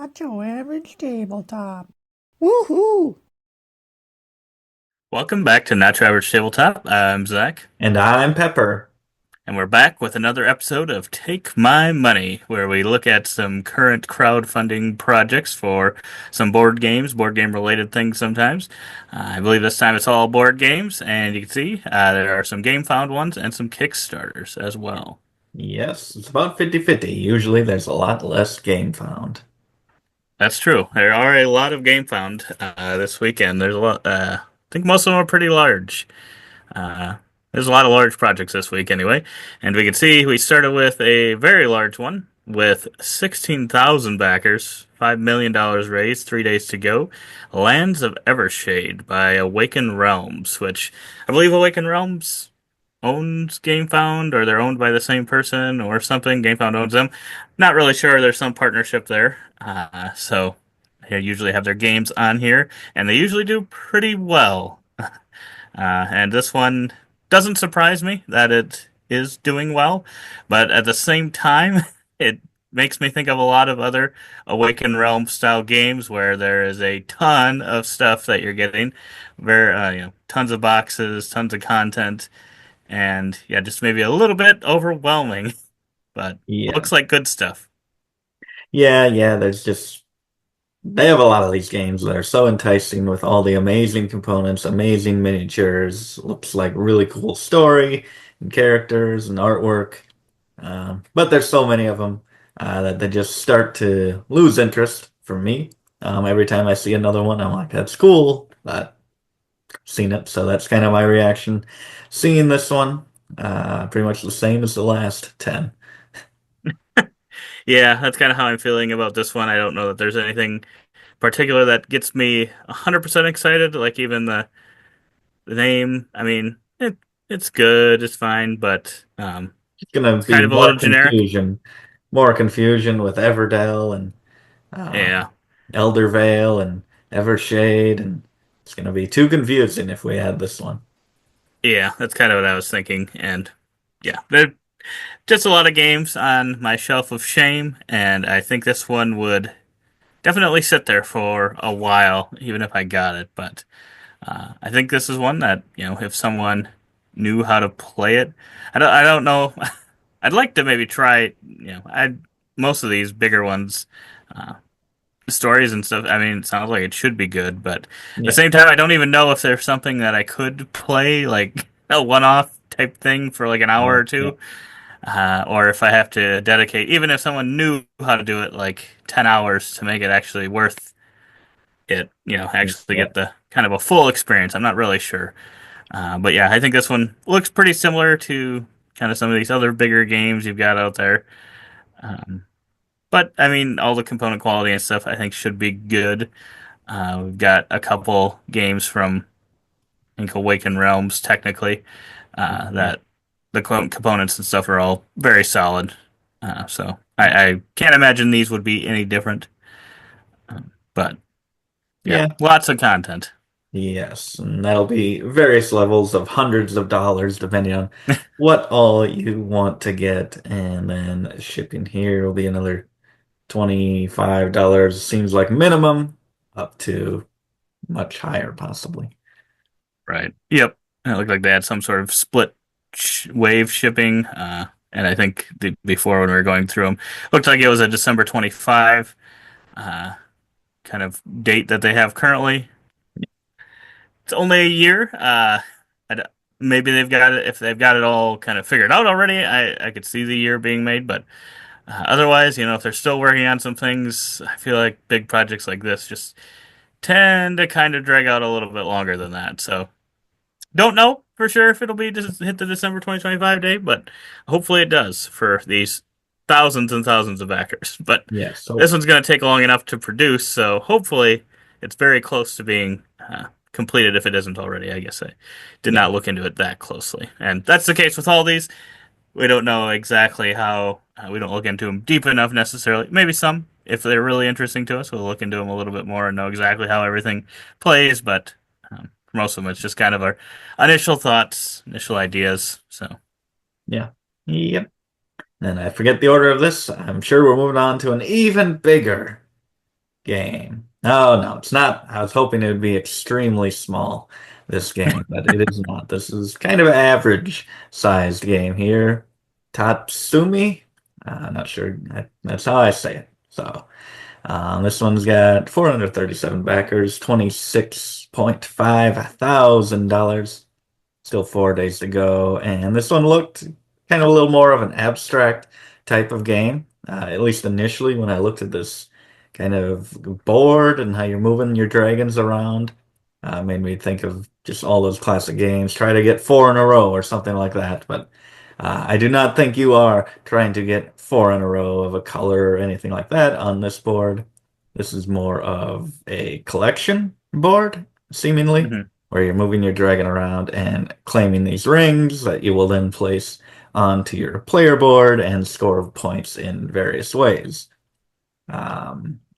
Not your average tabletop. Woohoo! Welcome back to Not Your Average Tabletop. I'm Zach, And I'm Pepper. and we're back with another episode of Take My Money, where we look at some current crowdfunding projects for some board games, board game related things sometimes. I believe this time it's all board games, and you can see there are some game found ones and some Kickstarters as well. Yes, it's about 50-50. Usually there's a lot less game found. That's true. There are a lot of game found this weekend. There's a lot. I think most of them are pretty large. Uh, there's a lot of large projects this week anyway, and we can see we started with a very large one with 16,000 backers, $5 million raised, 3 days to go. Lands of Evershade by Awaken Realms, which I believe Awaken Realms owns GameFound, or they're owned by the same person or something. GameFound owns them. Not really sure. There's some partnership there. So they usually have their games on here, and they usually do pretty well. And this one doesn't surprise me that it is doing well, but at the same time, it makes me think of a lot of other Awaken Realm style games where there is a ton of stuff that you're getting, tons of boxes, tons of content, and yeah, just maybe a little bit overwhelming, but Yeah. looks like good stuff. Yeah, they have a lot of these games that are so enticing with all the amazing components, amazing miniatures, looks like really cool story and characters and artwork. But there's so many of them that they just start to lose interest for me. Every time I see another one, I'm like, that's cool. But seen it, so that's kind of my reaction. Seeing this one, pretty much the same as the last 10. Yeah, that's kind of how I'm feeling about this one. I don't know that there's anything particular that gets me 100% excited, like even the name. I mean, it's good, it's fine, but It's gonna it's be kind of a little generic. more confusion with Everdell and Yeah, Elder Vale and Evershade, and it's gonna be too confusing if we add this one. yeah, that's kind of what I was thinking. And yeah, there just a lot of games on my shelf of shame, and I think this one would definitely sit there for a while, even if I got it. But I think this is one that, if someone knew how to play it, I don't know. I'd like to maybe try, most of these bigger ones, uh, stories and stuff. I mean, it sounds like it should be good, but at the Yeah, same time, I don't even know if there's something that I could play, like a one-off type thing for like an hour or yeah, two, or if I have to dedicate, even if someone knew how to do it, like 10 hours to make it actually worth it, actually yeah, get the kind of a full experience. I'm not really sure. But yeah, I think this one looks pretty similar to kind of some of these other bigger games you've got out there. Um, but I mean, all the component quality and stuff I think should be good. We've got a couple games from I think Awaken Realms technically yeah. that the components and stuff are all very solid. So I can't imagine these would be any different. But yeah, Yeah. lots of content. Yes, and that'll be various levels of hundreds of dollars depending on what all you want to get, and then shipping here will be another $25 seems like minimum, up to much higher possibly. Right. Yep. It looked like they had some sort of split wave shipping. And I think before when we were going through them, looked like it was a December 25 uh, kind of date that they have currently. It's only a year. Maybe they've got it, if they've got it all kind of figured out already. I could see the year being made, but otherwise, if they're still working on some things, I feel like big projects like this just tend to kind of drag out a little bit longer than that. So don't know for sure if it'll be just hit the December 2025 date, but hopefully it does for these thousands and thousands of backers. But Yeah, this so one's going to take long enough to produce, so hopefully it's very close to being completed if it isn't already. I guess I did yeah, not look into it that closely. And that's the case with all these. We don't know exactly how, we don't look into them deep enough necessarily. Maybe some, if they're really interesting to us, we'll look into them a little bit more and know exactly how everything plays, but for most of them, it's just kind of our initial thoughts, initial ideas. So, yeah, yep. And I forget the order of this. I'm sure we're moving on to an even bigger. game. No, no, it's not. I was hoping it would be extremely small, this game, but it is not. This is kind of an average sized game here. Tatsumi? I'm not sure. That's how I say it. So, this one's got 437 backers, $26.5 thousand. Still 4 days to go, and this one looked kind of a little more of an abstract type of game. At least initially, when I looked at this kind of board and how you're moving your dragons around, made me think of just all those classic games. Try to get four in a row or something like that. But I do not think you are trying to get four in a row of a color or anything like that on this board. This is more of a collection board, seemingly, Mhm. where you're moving your dragon around and claiming these rings that you will then place onto your player board and score points in various ways.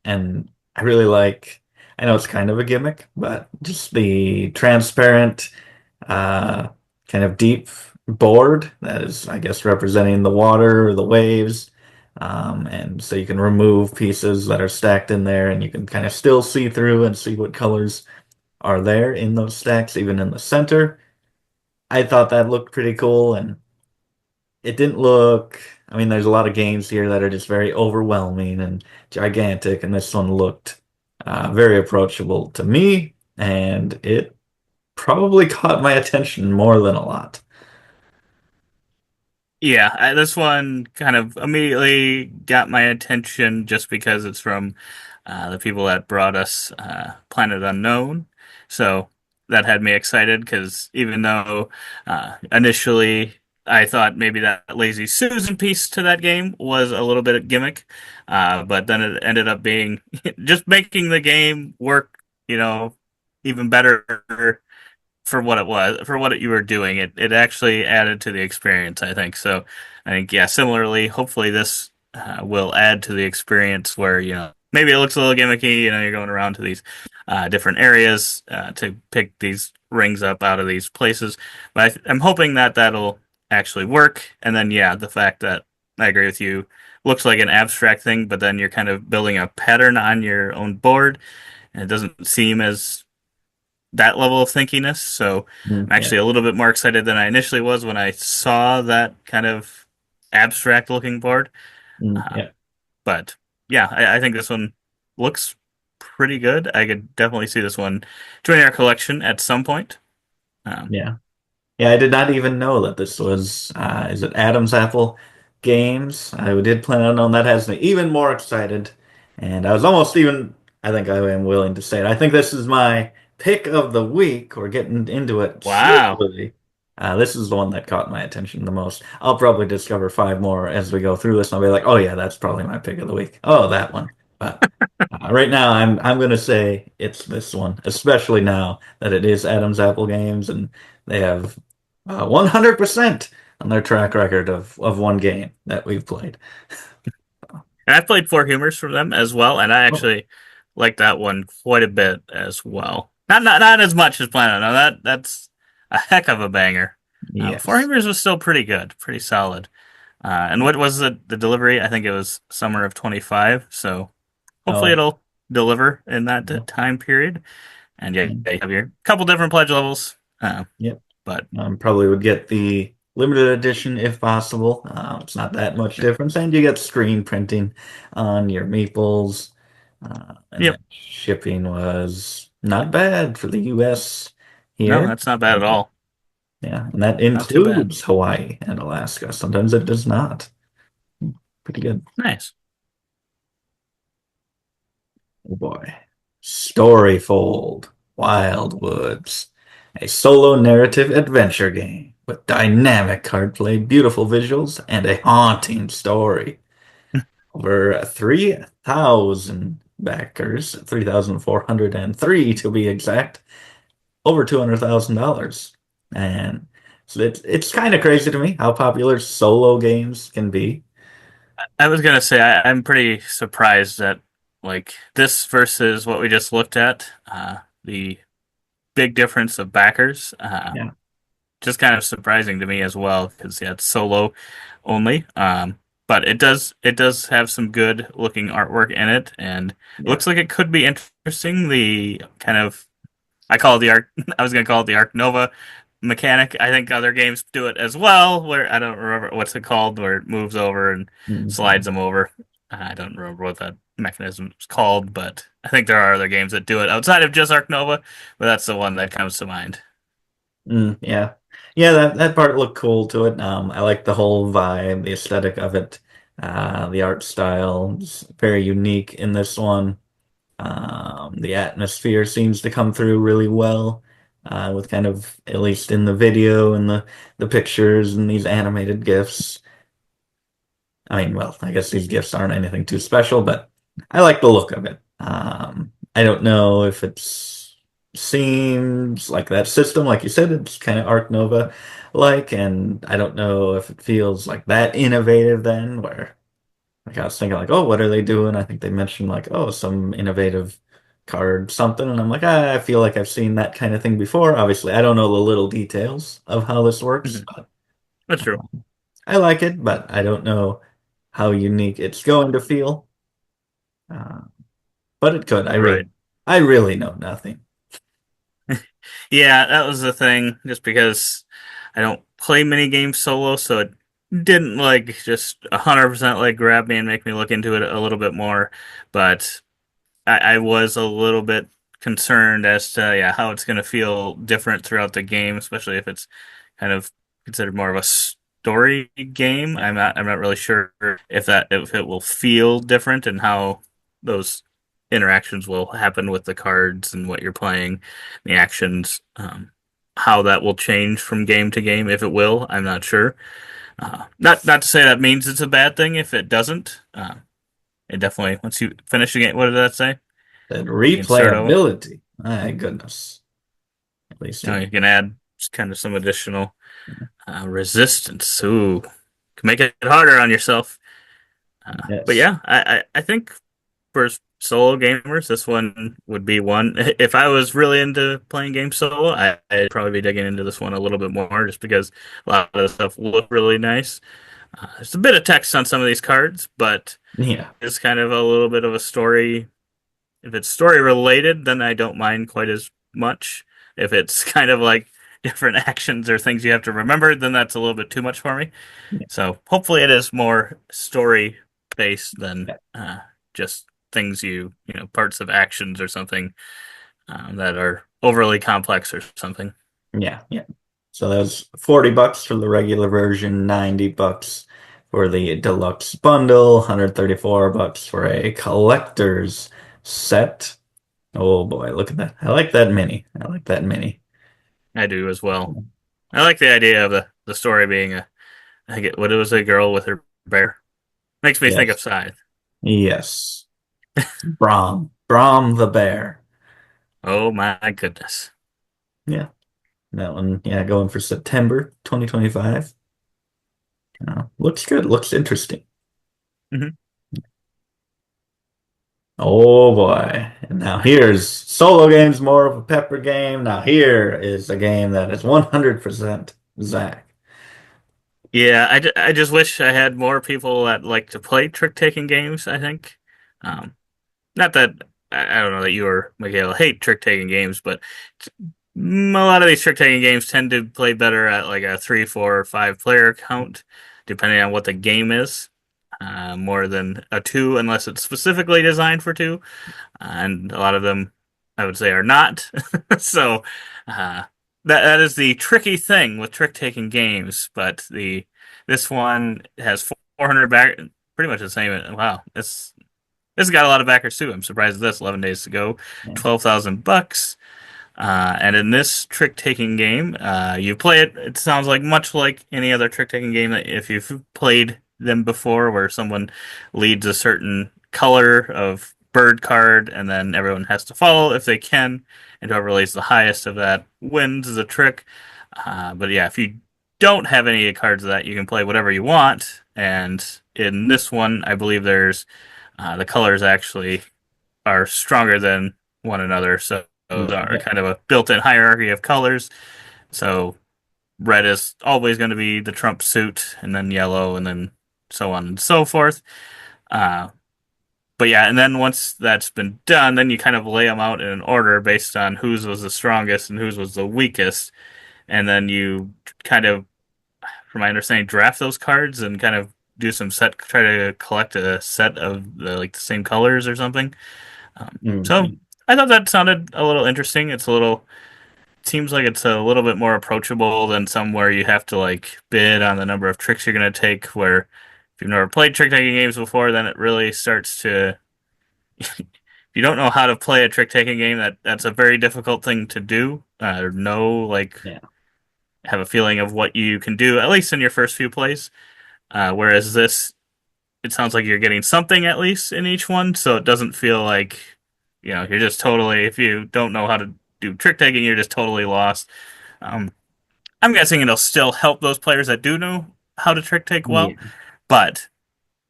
And I really like, I know it's kind of a gimmick, but just the transparent, uh, kind of deep board that is, I guess, representing the water or the waves. And so you can remove pieces that are stacked in there and you can kind of still see through and see what colors are there in those stacks, even in the center. I thought that looked pretty cool, and it didn't look. I mean, there's a lot of games here that are just very overwhelming and gigantic, and this one looked very approachable to me, and it probably caught my attention more than a lot. Yeah, this one kind of immediately got my attention just because it's from the people that brought us Planet Unknown. So that had me excited because even though initially I thought maybe that Lazy Susan piece to that game was a little bit of gimmick, but then it ended up being just making the game work, even better for what it was, for what you were doing. It actually added to the experience, I think. So I think, yeah, similarly, hopefully this will add to the experience where, maybe it looks a little gimmicky, you're going around to these different areas to pick these rings up out of these places. But I'm hoping that that'll actually work. And then, yeah, the fact that I agree with you, looks like an abstract thing, but then you're kind of building a pattern on your own board, and it doesn't seem as that level of thinkiness. So Mm, I'm yeah, actually a little bit more excited than I initially was when I saw that kind of abstract looking board. Uh, yeah, but yeah, I think this one looks pretty good. I could definitely see this one joining our collection at some point. Um, yeah. Yeah, I did not even know that this was, is it Adam's Apple Games? I did plan on knowing that has me even more excited. And I was almost even, I think I am willing to say it. I think this is my pick of the week. We're getting into it wow. slowly. This is the one that caught my attention the most. I'll probably discover five more as we go through this, and I'll be like, oh yeah, that's probably my pick of the week. Oh, that one. But right now, I'm gonna say it's this one, especially now that it is Adam's Apple Games and they have 100% on their track record of one game that we've played. And I've played Four Humors from them as well, and I Oh, actually like that one quite a bit as well. Not as much as Planet. No, that's a heck of a banger. Four yes. Humors was still pretty good, pretty solid. And what was the delivery? I think it was summer of 25. So hopefully Oh, it'll deliver in that yeah. time period. And yeah, you have your couple different pledge levels. Yep. But Probably would get the limited edition if possible. It's not that much difference, and you get screen printing on your meeples. And yep, then shipping was not bad for the US no, here. that's not bad at all. Yeah, and that Not too bad. includes Hawaii and Alaska. Sometimes it does not. Pretty good. Nice. Oh boy. Storyfold, Wildwoods, a solo narrative adventure game with dynamic card play, beautiful visuals, and a haunting story. Over 3,000 backers, 3,403 to be exact, over $200,000. And so it's kind of crazy to me how popular solo games can be. I was gonna say I'm pretty surprised at like this versus what we just looked at. The big difference of backers. Yeah. Just kind of surprising to me as well because yeah, it's solo only. but it does have some good looking artwork in it, and it Yeah. looks like it could be interesting. The kind of I call it the Arc. I was gonna call it the Arc Nova mechanic. I think other games do it as well, where I don't remember what's it called, where it moves over and Mhm. slides them over. I don't remember what that mechanism is called, but I think there are other games that do it outside of just Arc Nova, but that's the one that comes to mind. Yeah. Yeah, that part looked cool to it. I like the whole vibe, the aesthetic of it. The art style is very unique in this one. The atmosphere seems to come through really well, with kind of, at least in the video and the pictures and these animated GIFs. I mean, well, I guess these GIFs aren't anything too special, but I like the look of it. I don't know if it's seems like that system, like you said, it's kind of Arc Nova like, and I don't know if it feels like that innovative then, where like I was thinking like, oh, what are they doing? I think they mentioned like, oh, some innovative card something, and I'm like, I feel like I've seen that kind of thing before. Obviously, I don't know the little details of how this works, Mhm. but That's true. I like it, but I don't know how unique it's going to feel. Uh, but it could. Right. I really know nothing. Yeah, that was the thing. Just because I don't play many games solo, so it didn't like just 100% like grab me and make me look into it a little bit more. But I was a little bit concerned as to how it's going to feel different throughout the game, especially if it's kind of considered more of a story game. I'm not really sure if it will feel different and how those interactions will happen with the cards and what you're playing, the actions, how that will change from game to game. If it will, I'm not sure. Not to say that means it's a bad thing if it doesn't. It definitely once you finish the game. What did that say? That You can start over. replayability. My goodness. At least You it. know, you can add kind of some additional resistance. Ooh, can make it harder on yourself. But Yes. yeah, I think for solo gamers, this one would be one. If I was really into playing games solo, I'd probably be digging into this one a little bit more, just because a lot of the stuff look really nice. There's a bit of text on some of these cards, but Yeah. it's kind of a little bit of a story. If it's story related, then I don't mind quite as much. If it's kind of like different actions or things you have to remember, then that's a little bit too much for me. Yeah. So hopefully it is more story based than Yeah. just things parts of actions or something that are overly complex or something. Yeah. Yeah. So that was $40 for the regular version, $90 for the deluxe bundle, $134 for a collector's set. Oh boy, look at that. I like that mini. I like that mini. I do as well. I like the idea of the story being I get what it was, a girl with her bear. Makes me think of Yes. Scythe. Yes. Brom. Brom the bear. Oh my goodness. Yeah. That one, yeah, going for September 2025. Looks good. Looks interesting. Hmm. Oh boy. And now here's solo games, more of a pepper game. Now here is a game that is 100% Zach. Yeah, I just wish I had more people that like to play trick-taking games, I think. Um, Not that I don't know that you or Michaela hate trick-taking games, but a lot of these trick-taking games tend to play better at like a three, four, or five player count, depending on what the game is, more than a two, unless it's specifically designed for two. And a lot of them, I would say, are not. So uh, that is the tricky thing with trick-taking games. But the this one has 400 back, pretty much the same. Wow, this has got a lot of backers too. I'm surprised at this. 11 days to go, Yeah. $12,000. And in this trick taking game, you play it. It sounds like much like any other trick taking game that if you've played them before, where someone leads a certain color of bird card, and then everyone has to follow if they can, and whoever lays the highest of that wins the trick. But yeah, if you don't have any cards of that, you can play whatever you want. And in this one, I believe there's the colors actually are stronger than one another, so those are Yeah. kind of a built-in hierarchy of colors. So red is always going to be the trump suit, and then yellow, and then so on and so forth. Uh, but yeah, and then once that's been done, then you kind of lay them out in an order based on whose was the strongest and whose was the weakest, and then you kind of, from my understanding, draft those cards and kind of do some set, try to collect a set of the same colors or something. So Mhm. I thought that sounded a little interesting. Seems like it's a little bit more approachable than some where you have to like bid on the number of tricks you're going to take. Where if you've never played trick taking games before, then it really starts to. If you don't know how to play a trick taking game, that's a very difficult thing to do. Or know, like, Yeah. have a feeling of what you can do at least in your first few plays. Whereas this, it sounds like you're getting something at least in each one, so it doesn't feel like you're just totally. If you don't know how to do trick taking, you're just totally lost. Um, I'm guessing it'll still help those players that do know how to trick take well, Yeah. but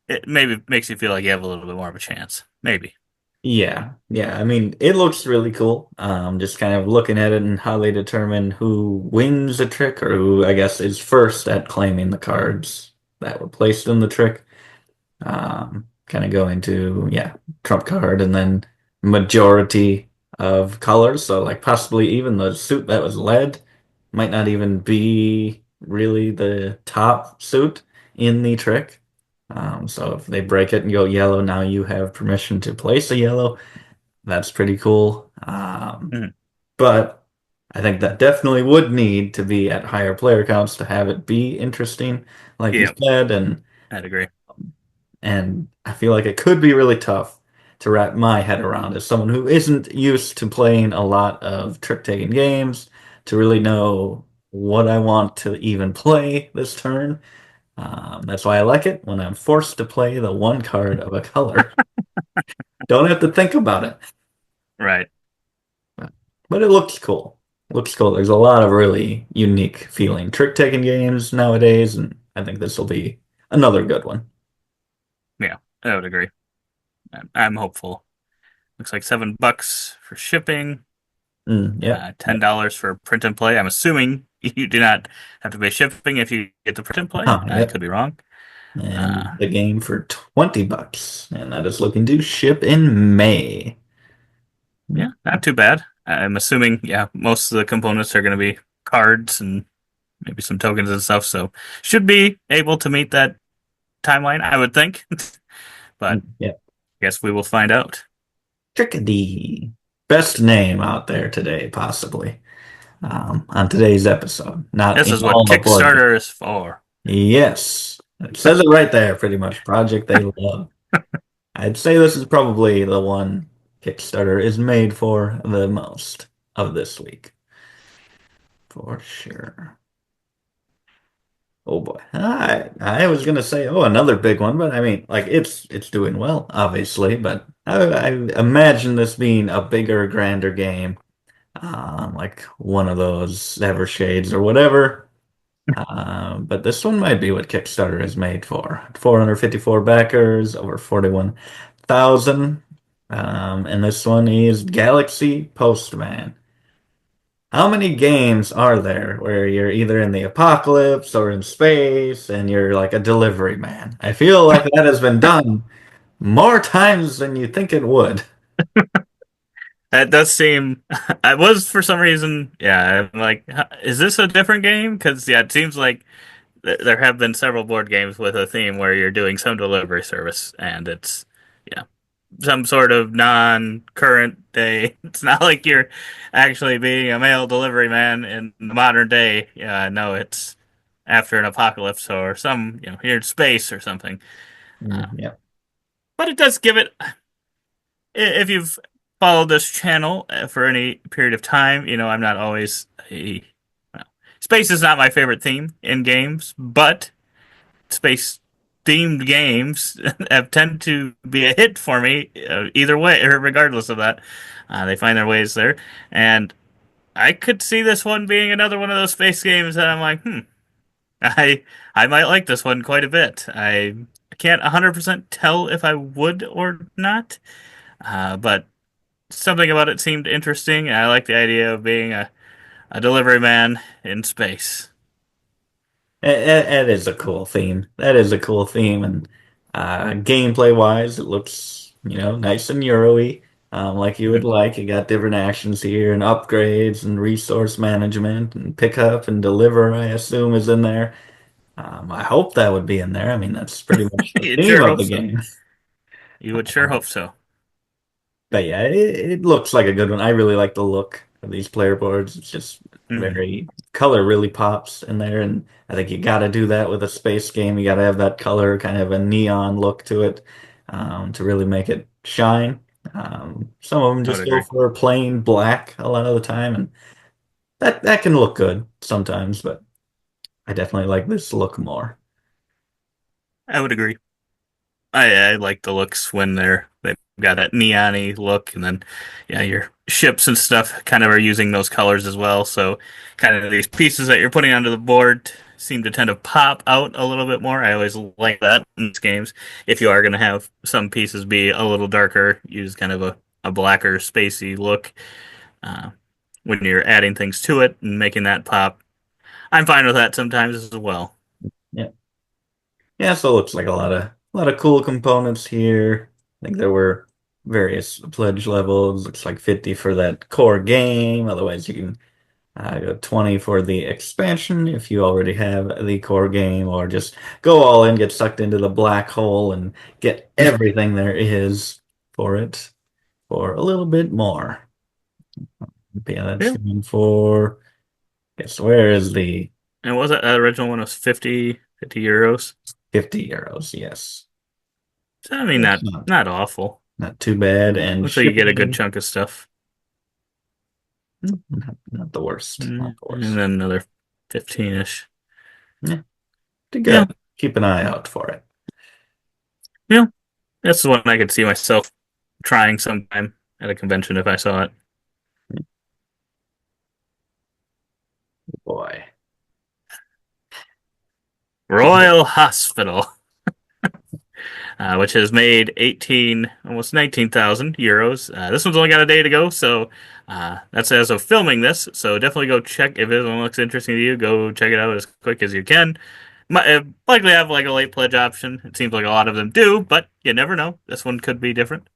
it maybe makes you feel like you have a little bit more of a chance. Maybe. Yeah, yeah. I mean, it looks really cool. Just kind of looking at it and how they determine who wins a trick or who, I guess, is first at claiming the cards that were placed in the trick. Kind of go into, yeah, trump card and then majority of colors. So, like, possibly even the suit that was led might not even be really the top suit in the trick. So if they break it and go yellow, now you have permission to place a yellow. That's pretty cool. Mhm. But I think that definitely would need to be at higher player counts to have it be interesting, like you Yeah, said, I'd agree. and I feel like it could be really tough to wrap my head around as someone who isn't used to playing a lot of trick-taking games to really know what I want to even play this turn. That's why I like it when I'm forced to play the one card of a color. Don't have to think about it. Right. But it looks cool. Looks cool. There's a lot of really unique feeling trick-taking games nowadays, and I think this will be another good one. Yeah, I would agree. I'm hopeful. Looks like $7 for shipping, Yep. Yep. $10 for print and play. I'm assuming you do not have to pay shipping if you get the print and play. I Yep. could be wrong. And Uh, the game for $20, and that is looking to ship in May. yeah, not too bad. I'm assuming, yeah, most of the components are going to be cards and maybe some tokens and stuff, so should be able to meet that timeline, I would think. But Yep. I guess we will find out. Trickadee. Best name out there today, possibly, on today's episode. Not This in is what all the board games. Kickstarter is for. Yes. It says it right there, pretty much. Project they love. I'd say this is probably the one Kickstarter is made for the most of this week. For sure. Oh boy. I was gonna say, oh, another big one, but I mean, like it's doing well, obviously, but I imagine this being a bigger, grander game, like one of those Evershades or whatever. But this one might be what Kickstarter is made for. 454 backers, over 41,000. And this one is Galaxy Postman. How many games are there where you're either in the apocalypse or in space and you're like a delivery man? I feel like that has been done more times than you think it would. That does seem. I was for some reason. Yeah, I'm like, is this a different game? Because yeah, it seems like there have been several board games with a theme where you're doing some delivery service, and it's yeah, some sort of non-current day. It's not like you're actually being a mail delivery man in the modern day. Yeah, no, it's after an apocalypse or some, you're in space or something. Uh, Yeah. but it does give it. If you've followed this channel for any period of time, I'm not always well, space is not my favorite theme in games, but space themed games have tend to be a hit for me either way, or regardless of that. They find their ways there, and I could see this one being another one of those space games that I'm like, I I might like this one quite a bit. I can't 100% tell if I would or not, but something about it seemed interesting. I like the idea of being a delivery man in space. It is a cool theme. That is a cool theme, and gameplay wise, it looks nice and Euro-y, like you would Mhm. like. You got different actions here, and upgrades, and resource management, and pick up and deliver. I assume is in there. I hope that would be in there. I mean, that's pretty much the You'd theme sure of hope the so. game. You would sure hope so. But yeah, it looks like a good one. I really like the look of these player boards. It's just Hmm. very color really pops in there, and I think you got to do that with a space game. You got to have that color, kind of a neon look to it, to really make it shine. Some of them I would just go agree. for plain black a lot of the time, and that can look good sometimes. But I definitely like this look more. I would agree. I like the looks when they've got that neon-y look, and then yeah, your ships and stuff kind of are using those colors as well. So kind of these pieces that you're putting onto the board seem to tend to pop out a little bit more. I always like that in these games. If you are going to have some pieces be a little darker, use kind of a blacker, spacey look uh, when you're adding things to it and making that pop. I'm fine with that sometimes as well. Yeah. Yeah, so it looks like a lot of cool components here. I think there were various pledge levels. Looks like 50 for that core game. Otherwise, you can go 20 for the expansion if you already have the core game, or just go all in, get sucked into the black hole, and get everything there is for it for a little bit more. But yeah, that's Yeah. going for. Guess where is the And was that original one was 50 euros? 50 euros? Yes. So, I mean, That's not awful. not too bad, and Looks like you get a good shipping. chunk of stuff. Not the worst. Not the And worst. then another 15-ish. Yeah, pretty Yeah, good. Keep an eye out for it. yeah. That's the one I could see myself trying sometime at a convention if I saw it. Boy. Royal Hospital, which has made 18, almost 19,000 euros. This one's only got a day to go, so that's as of filming this. So definitely go check if it looks interesting to you. Go check it out as quick as you can. Might likely have like a late pledge option. It seems like a lot of them do, but you never know. This one could be different.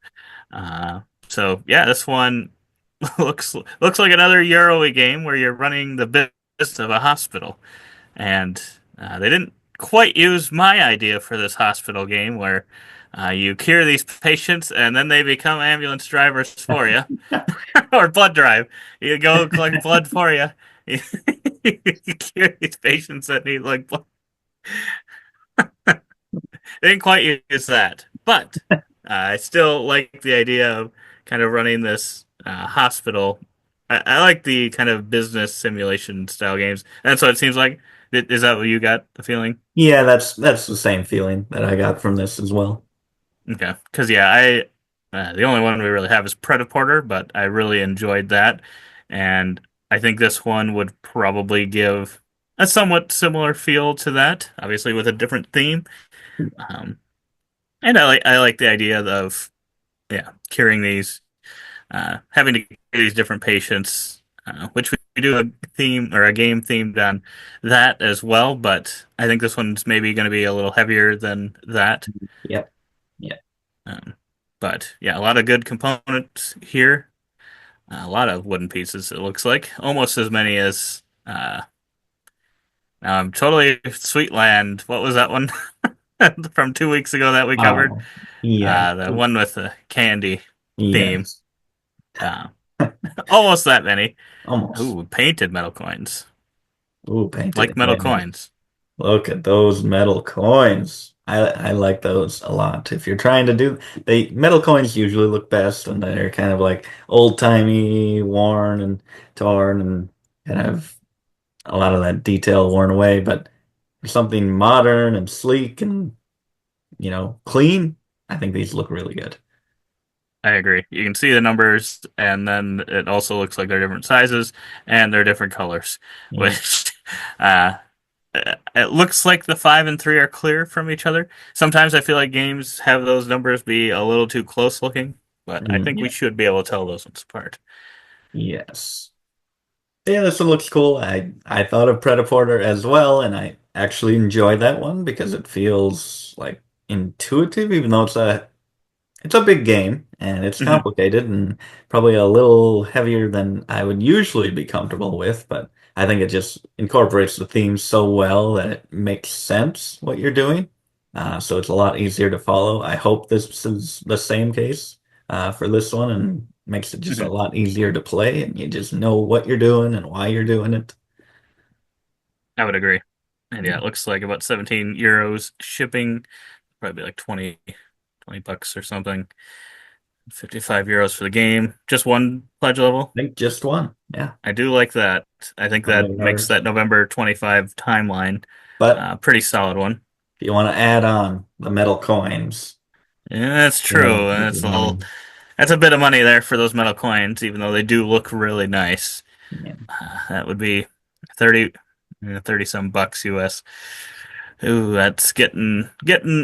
Uh, so yeah, this one looks like another Euro game where you're running the business of a hospital, and they didn't quite use my idea for this hospital game where you cure these patients and then they become ambulance drivers for you, or blood drive. You go collect blood for you. You cure these patients that need like blood. They didn't quite use that, but I still like the idea of kind of running this hospital. I like the kind of business simulation style games. That's what it seems like. Is that what you got the feeling? Yeah, that's the same feeling that I got from this as well. Okay, because yeah, I the only one we really have is Predaporter, but I really enjoyed that, and I think this one would probably give a somewhat similar feel to that, obviously with a different theme. Um, and I like the idea of yeah, curing these, having to cure these different patients, which we do a theme or a game themed on that as well. But I think this one's maybe going to be a little heavier than that. Yep. Yeah. Um, but yeah, a lot of good components here. A lot of wooden pieces. It looks like almost as many as totally Sweetland. What was that one from 2 weeks ago that we covered? Oh, yeah. The one with the candy theme. Yes. Uh, Almost that many. Almost. Ooh, painted metal coins. Ooh, painted. Like metal Yeah. coins. Look at those metal coins. I like those a lot. If you're trying to do they metal coins usually look best and they're kind of like old-timey, worn and torn and kind of a lot of that detail worn away, but for something modern and sleek and clean, I think these look really good. I agree. You can see the numbers, and then it also looks like they're different sizes and they're different colors, Yeah. which uh, it looks like the 5 and 3 are clear from each other. Sometimes I feel like games have those numbers be a little too close looking, but I think we Yeah. should be able to tell those ones apart. Yes. Yeah, this one looks cool. I thought of Predaporter as well, and I actually enjoy that one because it feels like intuitive, even though it's a big game and it's Hmm. complicated and probably a little heavier than I would usually be comfortable with, but I think it just incorporates the theme so well that it makes sense what you're doing. So it's a lot easier to follow. I hope this is the same case for this one and makes it just a Hmm. lot easier to play and you just know what you're doing and why you're doing it. I would agree. And yeah, it looks like about 17 euros shipping, probably like 20 bucks or something. 55 euros for the game. Just one pledge level. I think just one. Yeah. I do like that. I think that makes $20. that November 25 timeline But pretty solid one. if you want to add on the metal coins, Yeah, that's you're gonna true. get your money. That's a bit of money there for those metal coins, even though they do look really nice. Yeah. That would be 30, 30 some bucks US. Ooh, that's getting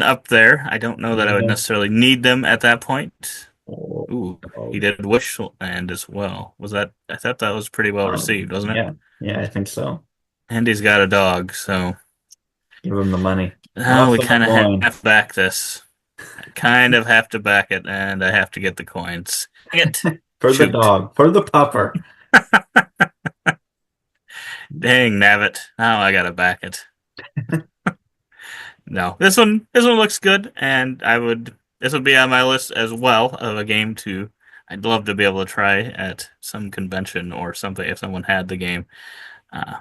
up there. I don't know that I would Yeah. necessarily need them at that point. Oh, Ooh, he oh, did Wishland as well. Was that? I thought that was pretty well received, wasn't it? yeah. Yeah, I think so. And he's got a dog, so Give him the money. now Toss we him a kind of coin have to back this. I kind of have to back it, and I have to get the coins. Dang it! for the Shoot! dog, for the pupper. Dang, Navit. Now I gotta back it. No, this one looks good, and this would be on my list as well of a game to. I'd love to be able to try at some convention or something if someone had the game. Uh,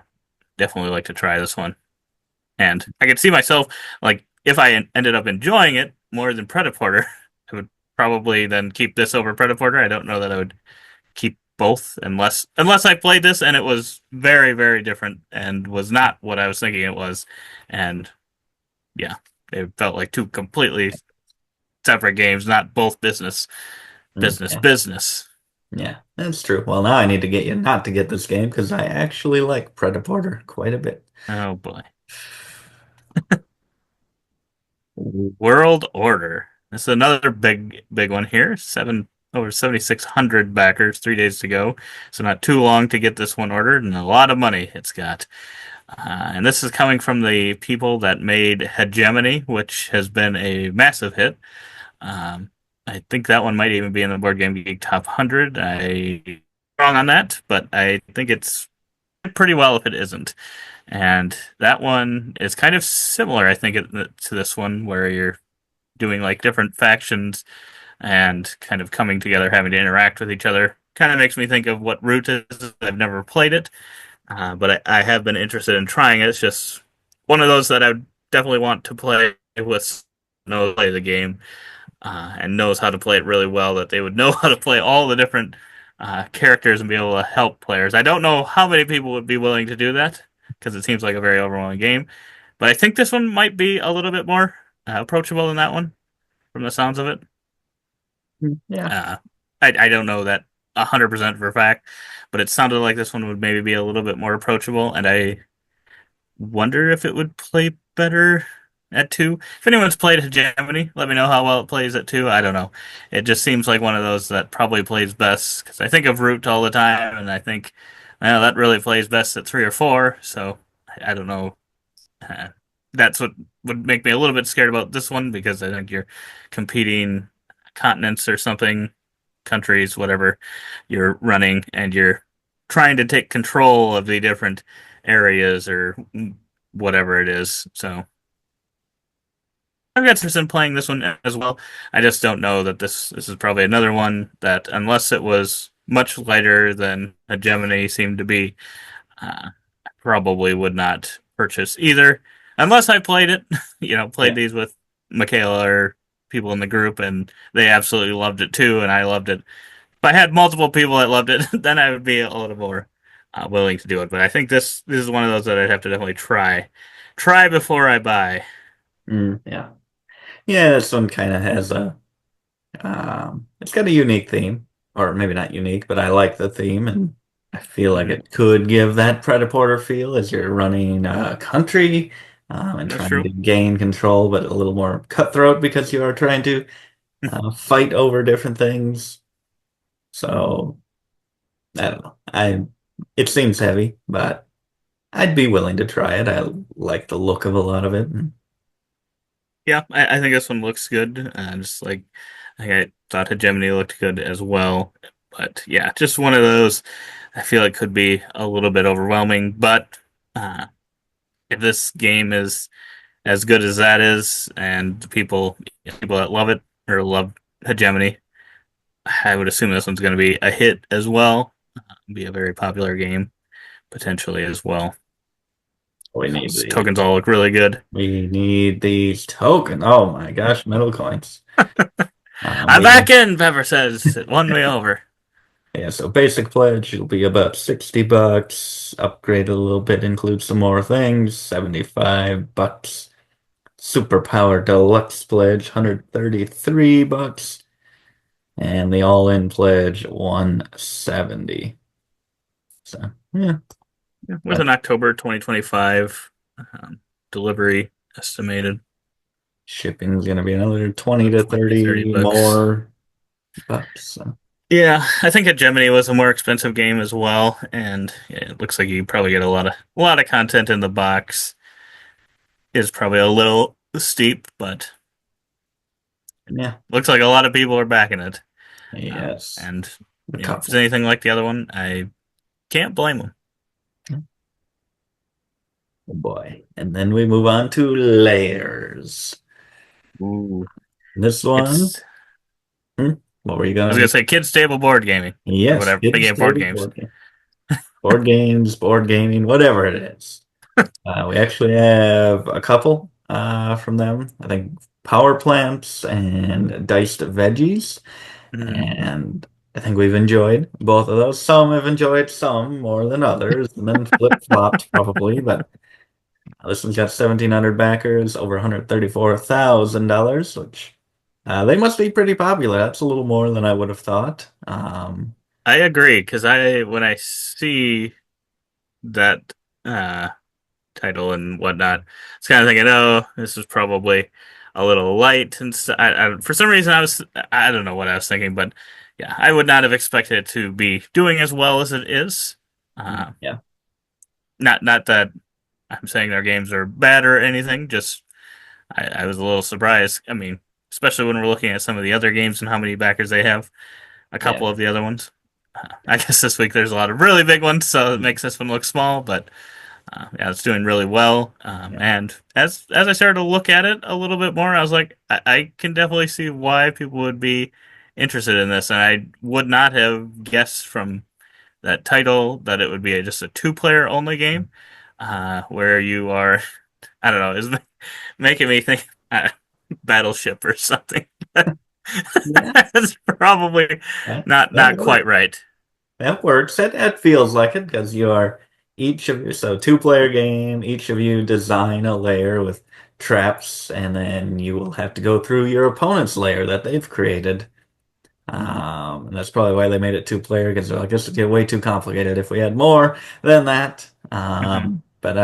Definitely like to try this one. And I could see myself, like, if I ended up enjoying it more than Predaporter, I would probably then keep this over Predaporter. I don't know that I would keep both unless I played this and it was very, very different and was not what I was thinking it was. And yeah, they felt like two completely separate games, not both business, Yeah, business. yeah, that's true. Well, now I need to get you not to get this game because I actually like Predaporter quite a bit. Oh boy. World Order. This is another big one here. Over 7,600 backers, 3 days to go. So not too long to get this one ordered, and a lot of money it's got. And this is coming from the people that made Hegemony, which has been a massive hit. Um, I think that one might even be in the Board Game Geek Top 100. I wrong on that, but I think it's pretty well if it isn't. And that one is kind of similar, I think, to this one, where you're doing like different factions and kind of coming together, having to interact with each other. Kind of makes me think of what Root is. I've never played it, but I have been interested in trying it. It's just one of those that I would definitely want to play with know play the game and knows how to play it really well. That they would know how to play all the different characters and be able to help players. I don't know how many people would be willing to do that because it seems like a very overwhelming game. But I think this one might be a little bit more approachable than that one from the sounds of it. Yeah. Uh, I don't know that 100% for a fact, but it sounded like this one would maybe be a little bit more approachable, and I wonder if it would play better at two. If anyone's played Hegemony, let me know how well it plays at two. I don't know. It just seems like one of those that probably plays best because I think of Root all the time, and I think, well, that really plays best at three or four. So I don't know. Uh, that's what would make me a little bit scared about this one because I think you're competing continents or something, countries, whatever you're running, and you're trying to take control of the different areas or whatever it is. So I've got interest in playing this one as well. I just don't know that this is probably another one that unless it was much lighter than Hegemony seemed to be, I probably would not purchase either unless I played it. Played Yeah. these with Michaela or people in the group, and they absolutely loved it too, and I loved it. If I had multiple people that loved it, then I would be a little more willing to do it. But I think this is one of those that I'd have to definitely try before I buy. Yeah. Yeah, this one kind of has it's got a unique theme, or maybe not unique, but I like the theme, and I feel like Hmm. it could give that Predaporter feel as you're running a country and That's trying true. to gain control, but a little more cutthroat because you are trying to fight over different things. So I don't know. It seems heavy, but I'd be willing to try it. I like the look of a lot of it. Yeah, I think this one looks good. Just like I think I thought Hegemony looked good as well. But yeah, just one of those I feel like could be a little bit overwhelming. But uh, if this game is as good as that is, and the people that love it or love Hegemony, I would assume this one's going to be a hit as well. Be a very popular game potentially as well. We need Those the tokens all look really good. we need these tokens. Oh my gosh, metal coins. I'm We back in, Pepper says. It won me over. Yeah, so basic pledge will be about $60. Upgrade a little bit, include some more things, $75. Superpower deluxe pledge, $133. And the all-in pledge, 170. So yeah, Yeah, with that an October 2025 delivery estimated. shipping's gonna be another 20 to That's might be 30 30 bucks. more bucks. So, Yeah, I think Hegemony was a more expensive game as well, and yeah, it looks like you probably get a lot of content in the box. Is probably a little steep, but yeah, looks like a lot of people are backing it. yes, And a if it's couple. anything like the other one, I can't blame them. Oh boy. And then we move on to layers. Ooh, This one, it's hmm, what were you I was gonna? gonna say kids table board gaming or Yes, whatever, big kids game board table games. board game, board games, board gaming, whatever it is. We actually have a couple from them. I think power plants and diced veggies, Mhm. and I think we've enjoyed both of those. Some have enjoyed some more than others, and then flip-flopped probably, but this one's got 1,700 backers, over $134,000, which they must be pretty popular. That's a little more than I would have thought. I agree because I when I see that uh, title and whatnot, it's kind of thinking, oh, this is probably a little light. And for some reason, I don't know what I was thinking, but yeah, I would not have expected it to be doing as well as it is. Uh, yeah, not that I'm saying their games are bad or anything, just I was a little surprised. I mean, especially when we're looking at some of the other games and how many backers they have, a yeah, couple of the other ones. I guess this week there's a lot of really big ones, so it makes this one look small, but yeah, it's doing really well. yeah, And as I started to look at it a little bit more, I was like, I can definitely see why people would be interested in this, and I would not have guessed from that title that it would be just a two-player only game, where you are, I don't know, is making me think Battleship or something. yeah. That's probably That not quite works. right. That works. It feels like it because you are each of you, so two-player game, each of you design a layer with traps, and then you will have to go through your opponent's layer that they've created. And that's probably why they made it two-player because I guess it'd get way too complicated if we had more than that. Hmm. But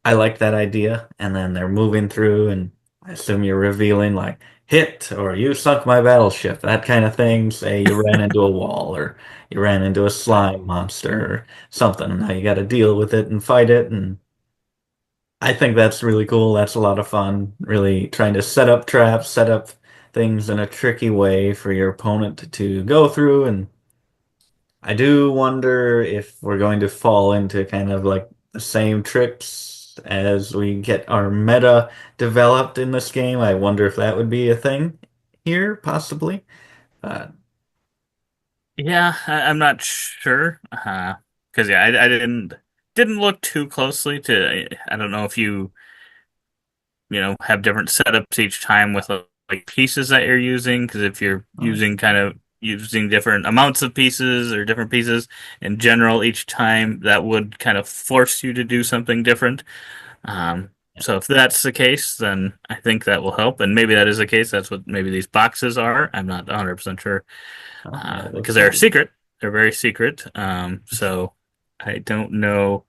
I like that idea. And then they're moving through, and I assume you're revealing like hit or you sunk my battleship, that kind of thing. Say you ran into a wall or you ran into a slime monster or something. Now you got to deal with it and fight it. And I think that's really cool. That's a lot of fun. Really trying to set up traps, set up things in a tricky way for your opponent to go through. And I do wonder if we're going to fall into kind of like the same tricks as we get our meta developed in this game. I wonder if that would be a thing here, possibly. Uh, Yeah, I'm not sure. Because yeah, I didn't look too closely to. I don't know if you have different setups each time with like pieces that you're using. Because if you're oh, using kind of using different amounts of pieces or different pieces in general each time, that would kind of force you to do something different. Um, yeah. so if that's the case, then I think that will help. And maybe that is the case. That's what maybe these boxes are. I'm not 100% sure Oh, yeah, it because looks they're like secret. They're very secret. So I don't know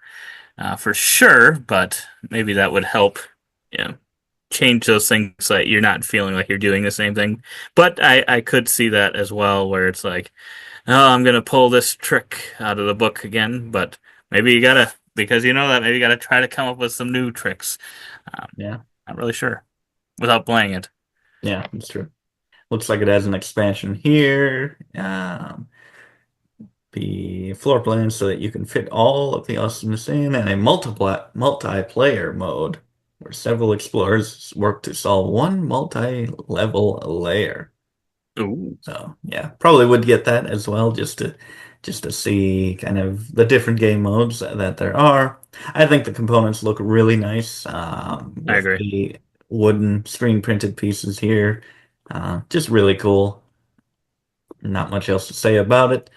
for sure, but maybe that would help. Yeah. change those things so that you're not feeling like you're doing the same thing. But I could see that as well, where it's like, oh, I'm gonna pull this trick out of the book again, but maybe you gotta, because you know that, maybe you gotta try to come up with some new tricks. Um, Yeah, Not really sure without playing it. yeah, that's true. Looks like it has an expansion here. The floor plan so that you can fit all of the awesomeness in, and a multiplayer mode where several explorers work to solve one multi-level layer. Ooh, So yeah, probably would get that as well, just to see kind of the different game modes that there are. I think the components look really nice I with agree. the wooden screen printed pieces here. Just really cool. Not much else to say about it.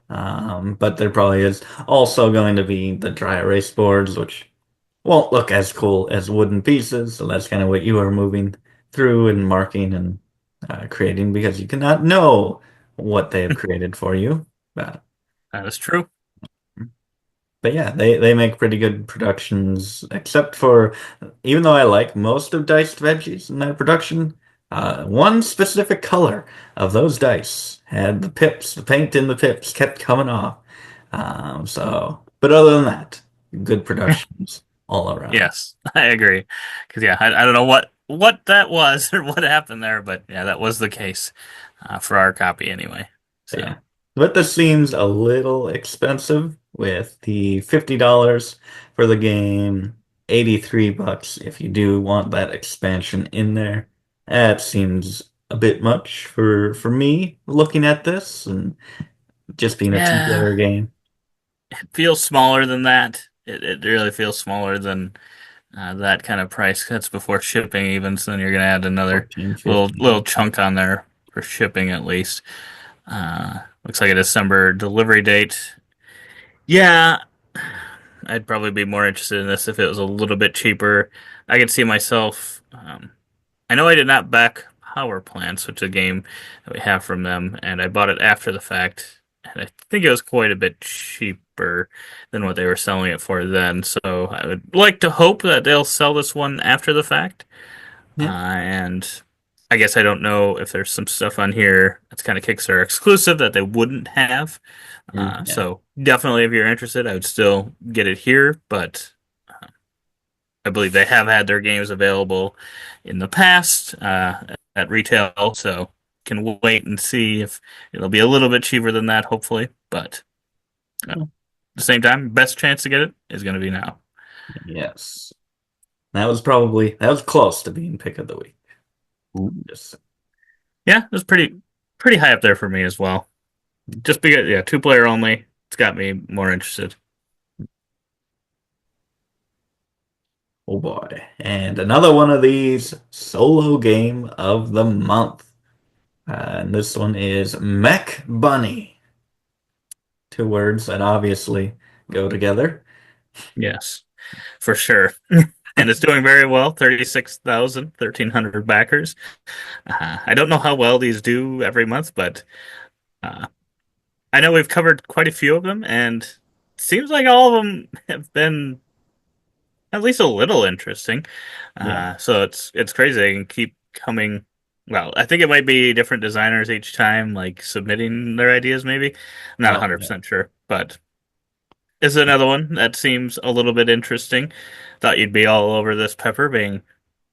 But there probably is also going to be the dry erase boards, which won't look as cool as wooden pieces. So that's kind of what you are moving through and marking and creating because you cannot know what they have created for you. But, That is true. but yeah, they make pretty good productions, except for even though I like most of Diced Veggies in their production, one specific color of those dice had the pips, the paint in the pips kept coming off. But other than that, good productions all around. Yes, I agree. Because yeah, I don't know what that was or what happened there, but yeah, that was the case for our copy anyway. But So yeah. But this seems a little expensive with the $50 for the game, 83 bucks if you do want that expansion in there. That seems a bit much for me looking at this and just being a yeah, two-player game. it feels smaller than that. It really feels smaller than that kind of price. That's before shipping even. So then you're gonna add another 14.50. little chunk on there for shipping at least. Looks like a December delivery date. Yeah, I'd probably be more interested in this if it was a little bit cheaper. I could see myself. I know I did not back Power Plants, which is a game that we have from them, and I bought it after the fact, and I think it was quite a bit cheaper than what they were selling it for then. So I would like to hope that they'll sell this one after the fact. Yeah. And I guess I don't know if there's some stuff on here that's kind of Kickstarter exclusive that they wouldn't have. Yeah. So definitely, if you're interested, I would still get it here, but I believe they have had their games available in the past at retail, so can wait and see if it'll be a little bit cheaper than that, hopefully. But at the same time, best chance to get it is going to be now. Yes. That was close to being pick of the week. Just Yeah, it was pretty high up there for me as well. Just because, yeah, two player only. It's got me more interested. oh boy. And another one of these solo game of the month. And this one is Mech Bunny. Two words that obviously go together. Yes, for sure. And it's doing very well. 36,000, 1,300 backers. I don't know how well these do every month, but uh, I know we've covered quite a few of them, and it seems like all of them have been at least a little interesting. Yeah. So it's crazy they can keep coming. Well, I think it might be different designers each time, like submitting their ideas. Maybe I'm not Oh, yeah. 100% sure, but is another one that seems a little bit interesting. Thought you'd be all over this, Pepper, being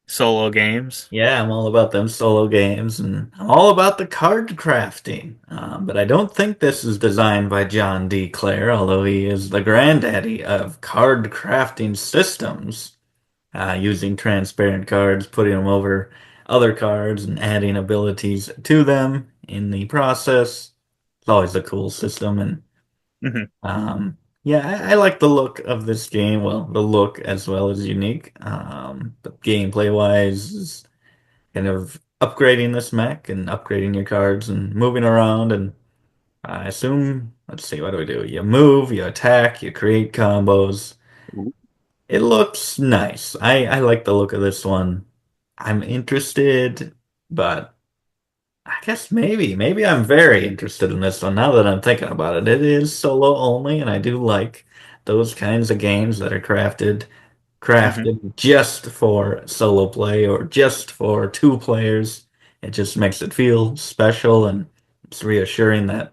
solo games. Yeah, I'm all about them solo games and I'm all about the card crafting. But I don't think this is designed by John D. Clare, although he is the granddaddy of card crafting systems, using transparent cards, putting them over other cards, and adding abilities to them in the process. It's always a cool system, and Hmm. yeah, I like the look of this game. Well, the look as well as unique. But gameplay wise, is kind of upgrading this mech and upgrading your cards and moving around. And I assume, let's see, what do we do? You move, you attack, you create combos. It looks nice. I like the look of this one. I'm interested, but I guess maybe I'm very interested in this one now that I'm thinking about it. It is solo only, and I do like those kinds of games that are crafted Hmm. crafted just for solo play or just for two players. It just makes it feel special and it's reassuring that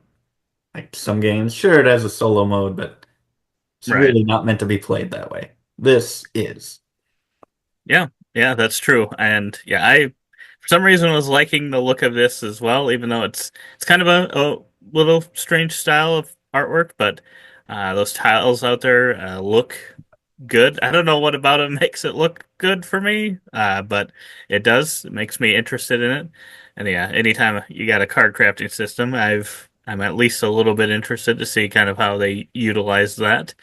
like some games, sure it has a solo mode, but it's Right. really not meant to be played that way. This is. Yeah, yeah, that's true. And yeah, I for some reason was liking the look of this as well, even though it's kind of a little strange style of artwork, but those tiles out there look good. I don't know what about it makes it look good for me, but it does. It makes me interested in it. And yeah, anytime you got a card crafting system, I'm at least a little bit interested to see kind of how they utilize that.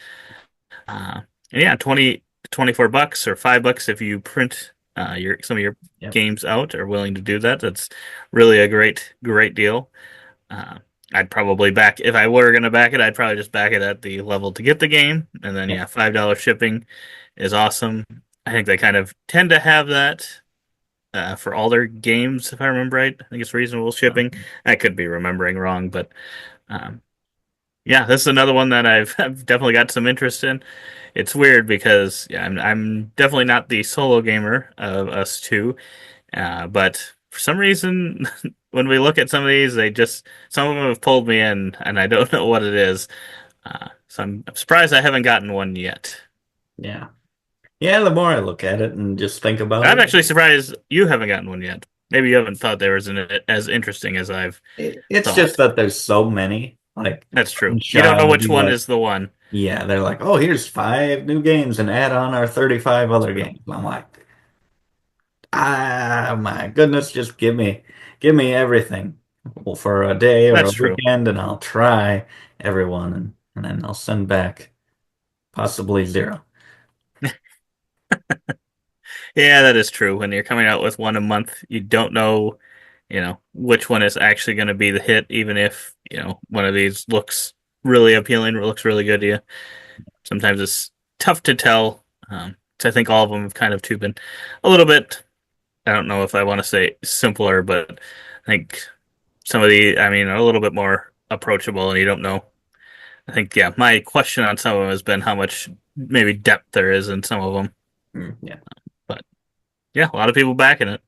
Uh, and yeah, 24 bucks or $5 if you print your some of your Yep. games out are willing to do that. That's really a great deal. Uh, I'd probably back if I were gonna back it. I'd probably just back it at the level to get the game, and then yeah, $5 shipping is awesome. I think they kind of tend to have that for all their games, if I remember right. I think it's reasonable shipping. I could be remembering wrong, but um, yeah, this is another one that I've definitely got some interest in. It's weird because yeah, I'm definitely not the solo gamer of us two, but for some reason, when we look at some of these, some of them have pulled me in, and I don't know what it is. So I'm surprised I haven't gotten one yet. Yeah. Yeah, the more I look at it and just think about I'm it, actually surprised you haven't gotten one yet. Maybe you haven't thought they were as interesting as I've it's just thought. that there's so many. Like That's true. You don't Sunshine know will which be one like, is the one. yeah, they're like, oh, here's 5 new games and add on our 35 other True. games. I'm like, my goodness, just give me everything well, for a day or a That's true. weekend, and I'll try everyone, and then I'll send back possibly zero. Yeah, that is true. When you're coming out with one a month, you don't know, which one is actually going to be the hit, even if, one of these looks really appealing or looks really good to you. Sometimes it's tough to tell. 'Cause I think all of them have kind of too been a little bit, I don't know if I want to say simpler, but I think some of I mean, are a little bit more approachable and you don't know. I think, yeah, my question on some of them has been how much maybe depth there is in some of them. Yeah. But yeah, a lot of people backing it.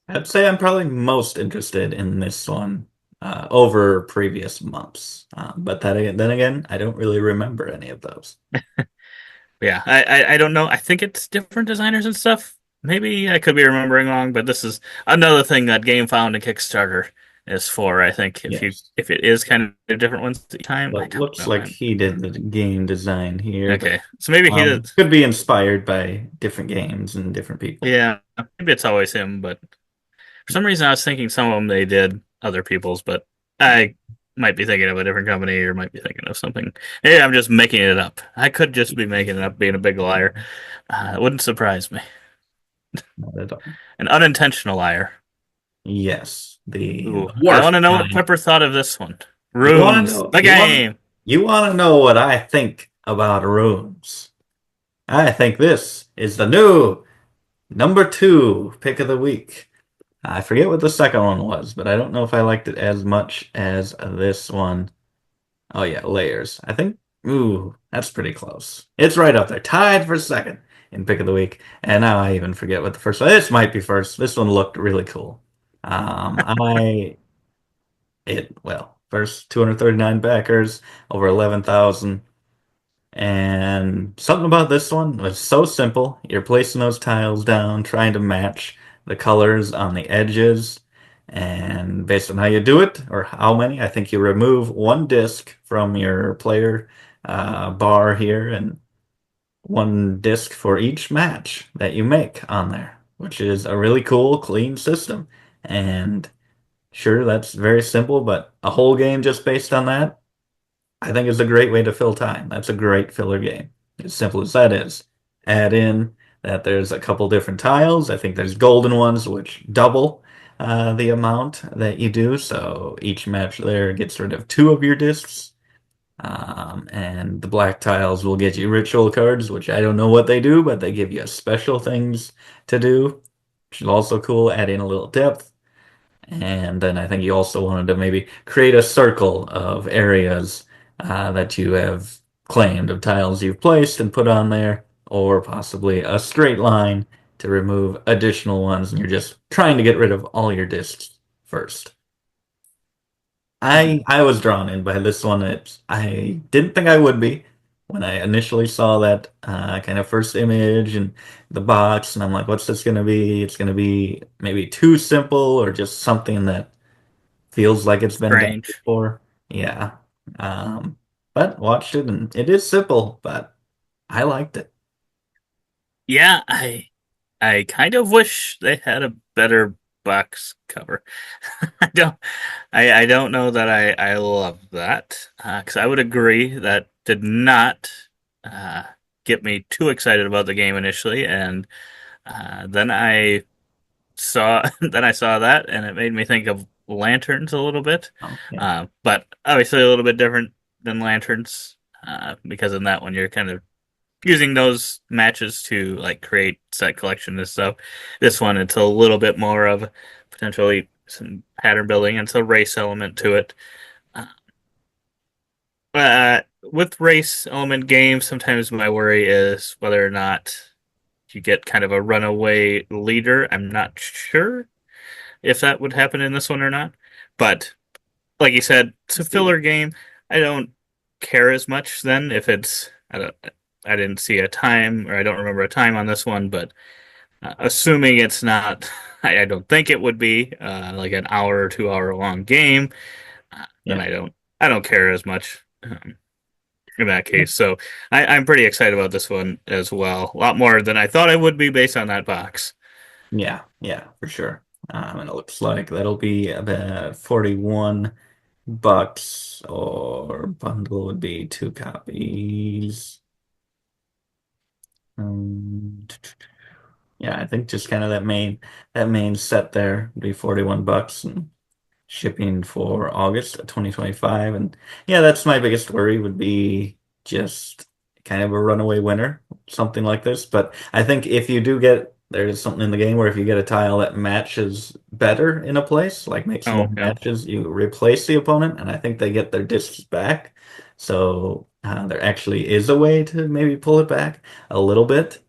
I'd say I'm probably most interested in this one over previous months. But then again, I don't really remember any of those. Yeah, I don't know. I think it's different designers and stuff. Maybe I could be remembering wrong, but this is another thing that GameFound and Kickstarter is for. I think Yes. if it is kind of different ones each time, I But don't looks know. like he did the game design here, but Okay, so maybe he did. could be inspired by different games and different people. Yeah, maybe it's always him, but for some reason I was thinking some of them they did other people's, but I might be thinking of a different company or might be thinking of something. Maybe I'm just making it up. I could just be making it up, being a big liar. It wouldn't surprise me. Not at all. An unintentional liar. Yes, the Ooh, I want worst to know what kind. Pepper thought of this one. You want to Rooms, know? the game. You want to know what I think about rooms? I think this is the new number 2 pick of the week. I forget what the second one was, but I don't know if I liked it as much as this one. Oh yeah, Lairs. I think, ooh, that's pretty close. It's right up there, tied for second in pick of the week. And now I even forget what the first one. This might be first. This one looked really cool. I it well, first 239 backers, over 11,000. And something about this one was so simple. You're placing those tiles down, trying to match the colors on the edges. And based on how you do it, or how many, I think you remove one disc from your player bar here, and one disc for each match that you make on there, which is a really cool, clean system. And sure, that's very simple, but a whole game just based on that, I think is a great way to fill time. That's a great filler game. As simple as that is. Add in that there's a couple different tiles. I think there's golden ones, which double the amount that you do. So each match there gets rid of 2 of your discs. And the black tiles will get you ritual cards, which I don't know what they do, but they give you special things to do, which is also cool. Add in a little depth. And then I think you also wanted to maybe create a circle of areas that you have claimed, of tiles you've placed and put on there. or possibly a straight line to remove additional ones, and you're just trying to get rid of all your discs first. Mhm. I was drawn in by this one. I didn't think I would be when I initially saw that kind of first image and the box, and I'm like, what's this going to be? It's going to be maybe too simple or just something that feels like it's been done Strange. before. Yeah. But watched it, and it is simple, but I liked it. Yeah, I kind of wish they had a better box cover. I don't I don't know that I love that because I would agree that did not uh, get me too excited about the game initially, and then I saw then I saw that, and it made me think of lanterns a little bit, Oh, yeah. but obviously a little bit different than lanterns because in that one you're kind of using those matches to like create set collection and stuff. This one, it's a little bit more of potentially some pattern building and it's a race element to it. Uh, with race element games, sometimes my worry is whether or not you get kind of a runaway leader. I'm not sure if that would happen in this one or not, but like you said, it's a See. filler game. I don't care as much then if it's I didn't see a time or I don't remember a time on this one, but assuming it's not, I don't think it would be like an hour or 2 hour long game. Then Yeah. I don't care as much in that case. So I'm pretty excited about this one as well. A lot more than I thought I would be based on that box. Yeah, yeah, for sure. And it looks like that'll be about 41 bucks, or bundle would be 2 copies. Yeah, I think just kind of that main set there would be 41 bucks, and shipping for August of 2025. And yeah, that's my biggest worry, would be just kind of a runaway winner, something like this. But I think if you do get, there's something in the game where if you get a tile that matches better in a place, like makes more Oh yeah. matches, you replace the opponent, and I think they get their discs back. So there actually is a way to maybe pull it back a little bit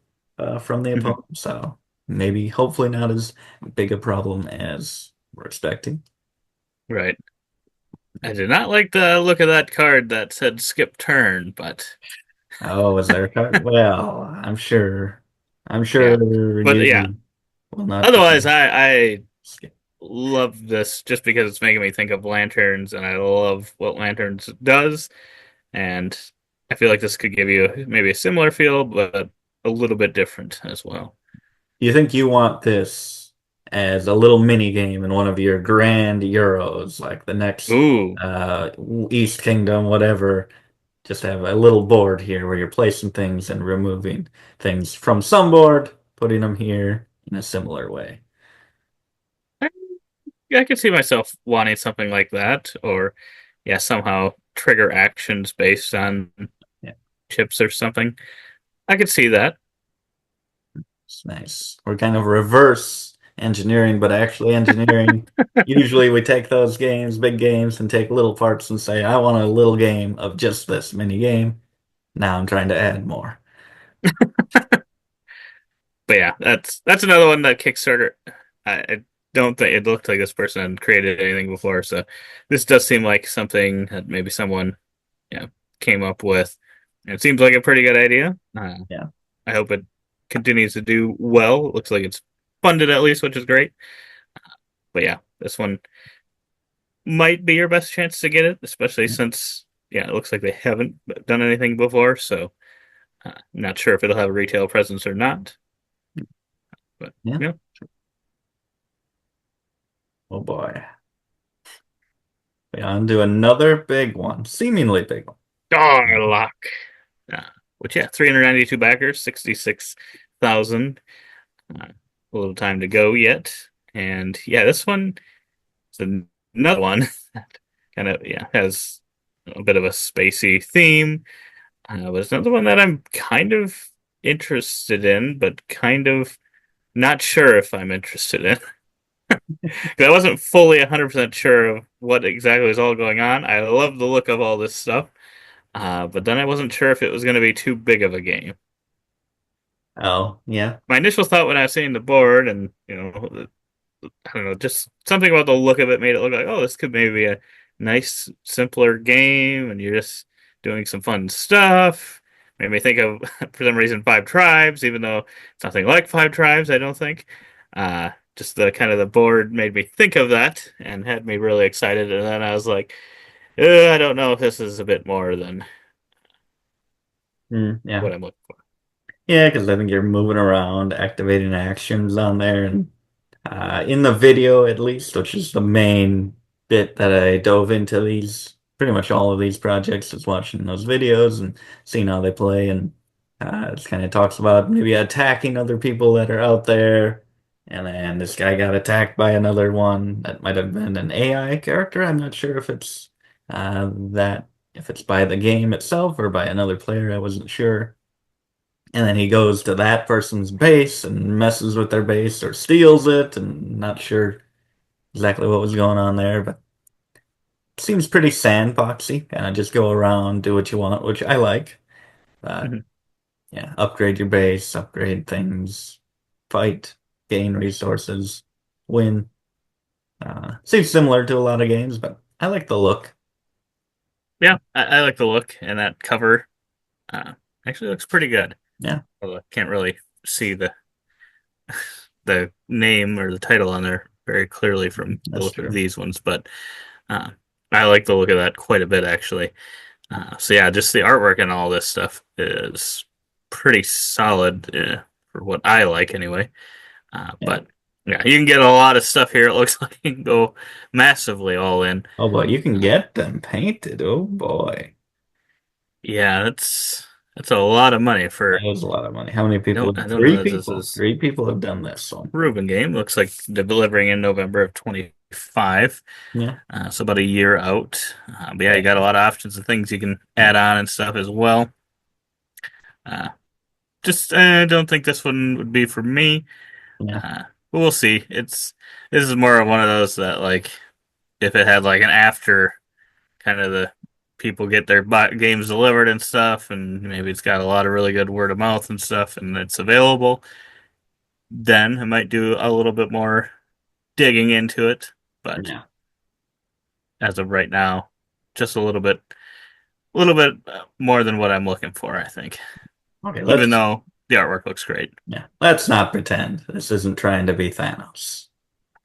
from the Mhm. opponent. So maybe, hopefully, not as big a problem as we're expecting. Right. I did not like the look of that card that said skip turn, but Oh, is there a card? Well, I'm sure. I'm yeah. sure But yeah, you will not be otherwise I skip. love this just because it's making me think of lanterns and I love what lanterns does and I feel like this could give you maybe a similar feel but a little bit different as well. You think you want this as a little mini game in one of your grand Euros, like the next Ooh, uh, East Kingdom, whatever? Just have a little board here where you're placing things and removing things from some board, putting them here in a similar way. I could see myself wanting something like that or yeah, somehow trigger actions based on Yeah. chips or something. I could see that. It's nice. We're kind of reverse engineering, but actually engineering. Usually we take those games, big games, and take little parts and say, I want a little game of just this mini game. Now I'm trying to add more. But yeah, that's another one that Kickstarter. I don't think it looked like this person had created anything before, so this does seem like something that maybe someone came up with. It seems like a pretty good idea. Yeah. I hope it continues to do well. It looks like it's funded at least, which is great. But yeah, this one might be your best chance to get it, especially since it looks like they haven't done anything before. So not sure if it'll have a retail presence or not. But Yeah. yeah, Oh boy. Yeah, on to another big one, seemingly big one. STARLOCK. Uh, which yeah, 392 backers, 66,000. A little time to go yet, and yeah, this one is another one that kind of has a bit of a spacey theme. But it's another one that I'm kind of interested in, but kind of not sure if I'm interested in. 'Cause I wasn't fully 100% sure of what exactly was all going on. I love the look of all this stuff, but then I wasn't sure if it was going to be too big of a game. Oh, yeah. My initial thought when I was seeing the board and, I don't know, just something about the look of it made it look like, oh, this could maybe be a nice, simpler game, and you're just doing some fun stuff. Made me think of, for some reason, Five Tribes, even though it's nothing like Five Tribes, I don't think. Just the kind of the board made me think of that and had me really excited. And then I was like, I don't know if this is a bit more than Yeah. what I'm looking for. Yeah, because I think you're moving around, activating actions on there, and in the video at least, which is the main bit that I dove into these, pretty much all of these projects, is watching those videos and seeing how they play, and it kind of talks about maybe attacking other people that are out there, and then this guy got attacked by another one that might have been an AI character. I'm not sure if it's if it's by the game itself or by another player. I wasn't sure. And then he goes to that person's base and messes with their base or steals it, and not sure exactly what was going on there, but seems pretty sandboxy. Kind of just go around, do what you want, which I like. But Mhm. yeah, upgrade your base, upgrade things, fight, gain resources, win. Seems similar to a lot of games, but I like the look. Yeah, I like the look, and that cover uh, actually looks pretty good. Yeah, Although I can't really see the name or the title on there very clearly from the that's look of true. these ones, but uh, I like the look of that quite a bit actually. So yeah, just the artwork and all this stuff is pretty solid for what I like anyway. Yeah. But yeah, you can get a lot of stuff here. It looks like you can go massively all in. Oh boy, you can Uh, get them painted. Oh boy. yeah, that's a lot of money That for. was a lot of money. How many people? I don't know Three that this people. is 3 people have done this one. Ruben game. Looks like they're delivering in November of 25. Yeah. So about a year out. But yeah, Yeah. you got a lot of options of things you can add on and stuff as well. Uh, just don't think this one would be for me. Yeah. But we'll see. This is more of one of those that like if it had like an after kind of the people get their games delivered and stuff, and maybe it's got a lot of really good word of mouth and stuff, and it's available, then I might do a little bit more digging into it. But Yeah. as of right now, just a little bit more than what I'm looking for, I think. Okay, Even let's though the artwork looks great. yeah. Let's not pretend this isn't trying to be Thanos.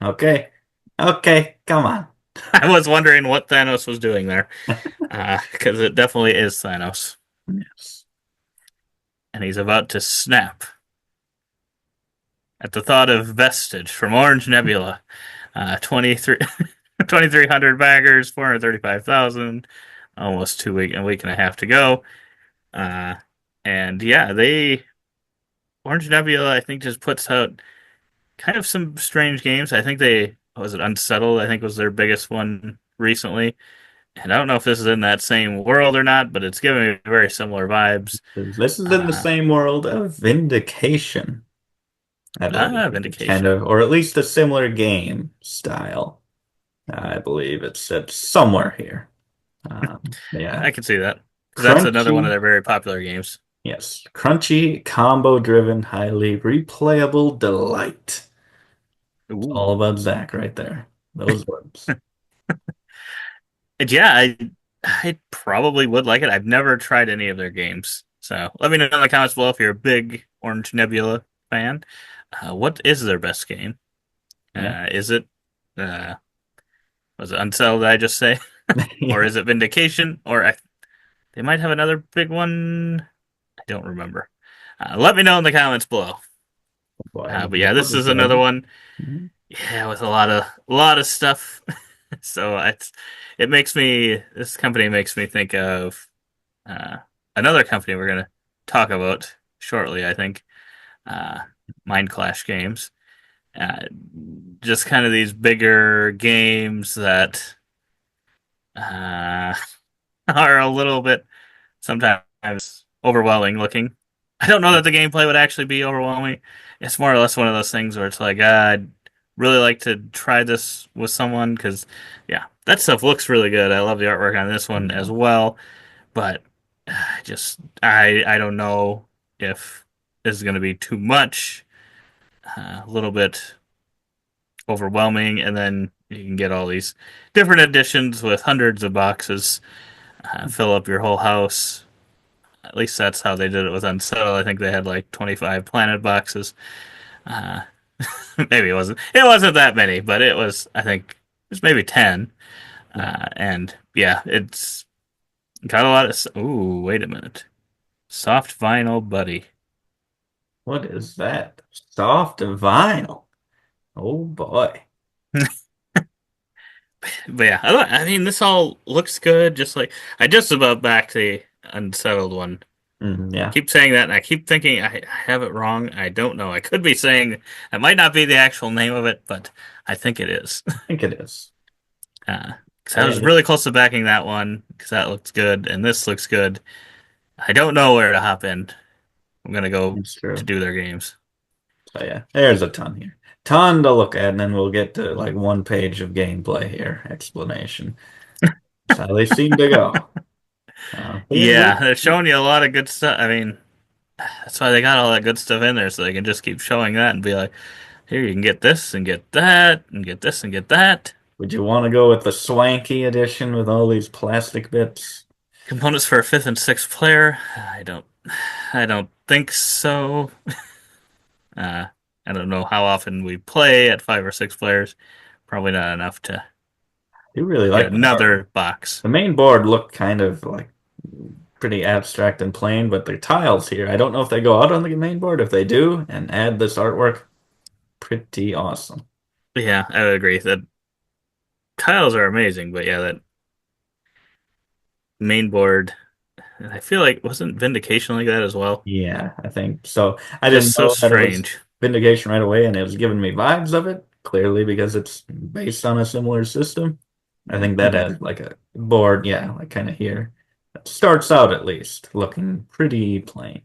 Okay? Okay, come on. I was wondering what Thanos was doing there, because it definitely is Thanos, Yes. and he's about to snap at the thought of Vestige from Orange Nebula. 23 2,300 baggers, 435,000, almost a week and a half to go. Uh, and yeah, Orange Nebula, I think, just puts out kind of some strange games. I think was it Unsettled? I think was their biggest one recently. And I don't know if this is in that same world or not, but it's giving me very similar vibes. This is in the Uh, same world of Vindication, I believe. It's kind Vindication. of, or at least a similar game style. I believe it's somewhere here. Yeah. I can see that. That's another one of Crunchy, their very popular games. yes. Crunchy, combo-driven, highly replayable delight. It's Ooh. all about Zach right there. Those words. And yeah, I probably would like it. I've never tried any of their games. So let me know in the comments below if you're a big Orange Nebula fan. What is their best game? Yeah. Is it uh, was it Unsettled, did I just say? Or Yeah. is it Vindication? They might have another big one. I don't remember. Let me know in the comments below. Boy, But yeah, I'll this just is go another ahead. one. Mhm. Yeah, with a lot of stuff. So it makes me this company makes me think of uh, another company we're gonna talk about shortly. I think uh, Mind Clash Games. Uh, just kind of these bigger games that uh, are a little bit sometimes overwhelming looking. I don't know that the gameplay would actually be overwhelming. It's more or less one of those things where it's like, I'd really like to try this with someone because, yeah, that stuff looks really good. I love the artwork on this one as Yeah. well, but I don't know if. is going to be too much, a little bit overwhelming, and then you can get all these different editions with hundreds of boxes, fill up your whole house. At least that's how they did it with Unsettled. I think they had like 25 planet boxes. Uh, maybe it wasn't that many, but it was, I think, it was maybe 10. Yeah. And yeah, it's got a lot of. Ooh, wait a minute. Soft vinyl buddy. What is that? Soft vinyl. Oh boy. But yeah, I mean, this all looks good. Just like I just about backed the Unsettled one. Yeah, Keep saying that, and I keep thinking I have it wrong. I don't know. I could be saying it might not be the actual name of it, but I think it is. I think it is. Because I was It really close to backing that one because that looks good, and this looks good. I don't know where to hop in. I'm gonna go it's to true. do their games. So yeah, there's a ton here. Ton to look at, and then we'll get to like one page of gameplay here, explanation. That's how they seem to go. But yeah, Yeah, they're showing you a lot of good stuff. I mean, that's why they got all that good stuff in there, so they can just keep showing that and be like, here, you can get this and get that and get this and get that. would you want to go with the swanky edition with all these plastic bits? Components for a fifth and sixth player. I don't think so. Uh, I don't know how often we play at five or six players. Probably not enough to You really get like the art. another box. The main board looked kind of like pretty abstract and plain, but the tiles here, I don't know if they go out on the main board. If they do and add this artwork, pretty awesome. Yeah, I would agree that tiles are amazing, but yeah, that main board. I feel like wasn't Vindication like that as well? Yeah, I think so. I didn't Just so know that it was strange. Vindication right away, and it was giving me vibes of it, clearly because it's based on a similar system. I think that Hmm. has like a board, yeah, like kind of here. It starts out at least looking pretty plain.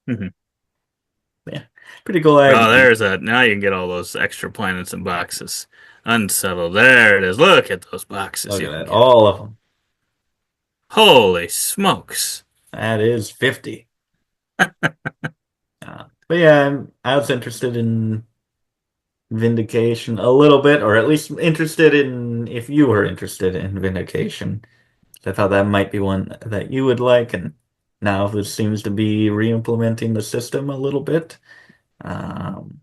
Hmm. Yeah, pretty cool. I Oh, agree. there's a now you can get all those extra planets and boxes. Unsettled. There it is. Look at those boxes Look you at can that, get. all of them. Holy smokes. That is 50. But yeah, I was interested in Vindication a little bit, or at least interested in if you were interested in Vindication. I thought that might be one that you would like, and now this seems to be re-implementing the system a little bit. Um,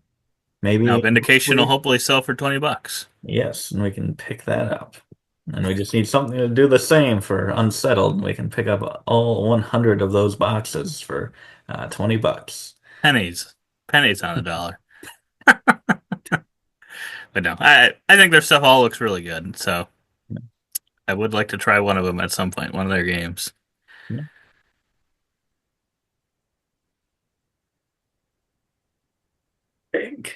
Now maybe, Vindication will hopefully, hopefully sell for 20 bucks. yes, and we can pick that up. And we just need something to do the same for Unsettled, and we can pick up all 100 of those boxes for $20. Pennies. Pennies on the dollar. But no, I think their stuff all looks really good. So I would like to try one of them at some point, one of their games. Big,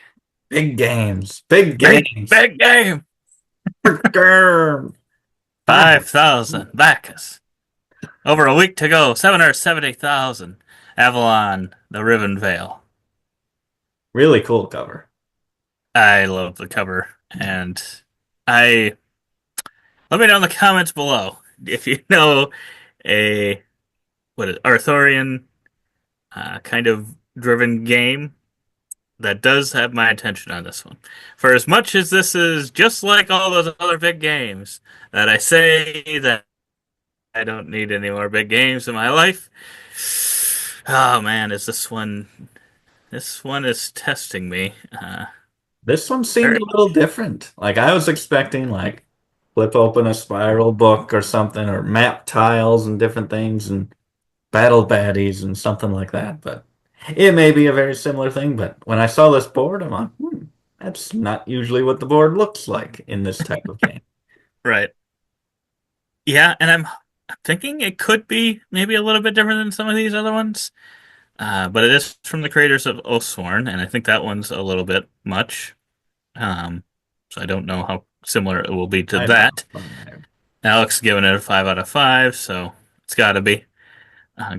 big games, big Big, games. big game. Grrr. 5,000 backers. Over a week to go. 770,000. Avalon, the Riven Veil. Really cool cover. I love the cover. And I let me know in the comments below if you know a Arthurian kind of driven game that does have my attention on this one. For as much as this is just like all those other big games that I say that I don't need any more big games in my life. Oh man, is this one? This one is testing me. This one seemed Very, a little different. Like I was expecting like flip open a spiral book or something or map tiles and different things and battle baddies and something like that. But it may be a very similar thing. But when I saw this board, I'm like, that's not usually what the board looks like in this type of game. right. Yeah, and I'm thinking it could be maybe a little bit different than some of these other ones. But it is from the creators of Oathsworn, and I think that one's a little bit much. Um, so I don't know how similar it will be to 5 out of that. 5. Alex giving it a 5 out of 5, so it's got to be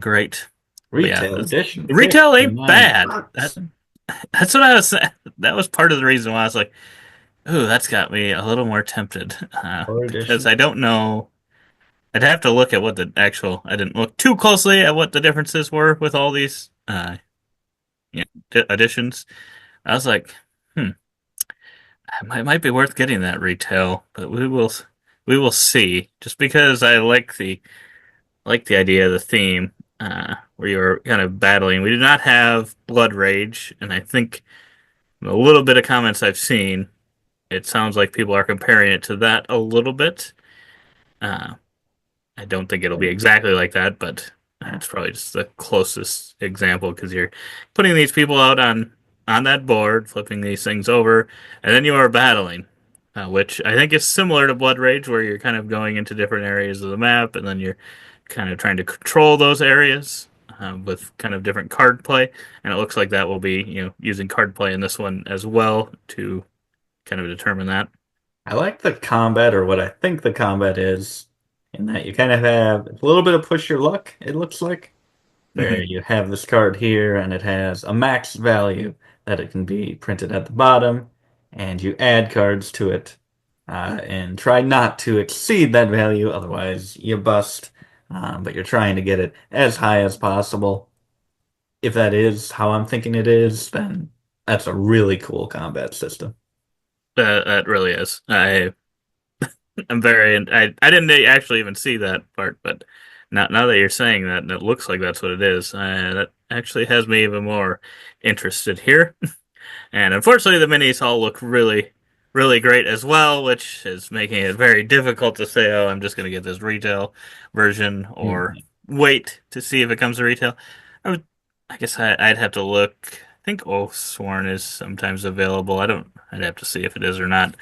great. But yeah, Retail edition, retail ain't 59 bad. bucks. That's what I was saying. That was part of the reason why I was like, "Ooh, that's got me a little more tempted," Or because edition. I don't know. I'd have to look at what the actual. I didn't look too closely at what the differences were with all these. editions. I was like, hmm, it might be worth getting that retail, but we will see. Just because I like the idea of the theme, where you're kind of battling. We do not have Blood Rage, and I think a little bit of comments I've seen, it sounds like people are comparing it to that a little bit. Uh, I don't think it'll be exactly like that, but it's probably just the closest example because you're putting these people out on that board, flipping these things over, and then you are battling, which I think is similar to Blood Rage, where you're kind of going into different areas of the map, and then you're kind of trying to control those areas with kind of different card play. And it looks like that will be, using card play in this one as well to kind of determine that. I like the combat, or what I think the combat is, in that you kind of have a little bit of push your luck, it looks like, where Hmm. you have this card here and it has a max value that it can be printed at the bottom, and you add cards to it and try not to exceed that value, otherwise you bust. But you're trying to get it as high as possible. If that is how I'm thinking it is, then that's a really cool combat system. That really is. I'm very. I didn't actually even see that part, but now that you're saying that, and it looks like that's what it is. That actually has me even more interested here. And unfortunately, the minis all look really, really great as well, which is making it very difficult to say, "Oh, I'm just going to get this retail version," or Mhm. wait to see if it comes to retail. I would. I guess I'd have to look. I think Oathsworn is sometimes available. I don't. I'd have to see if it is or not.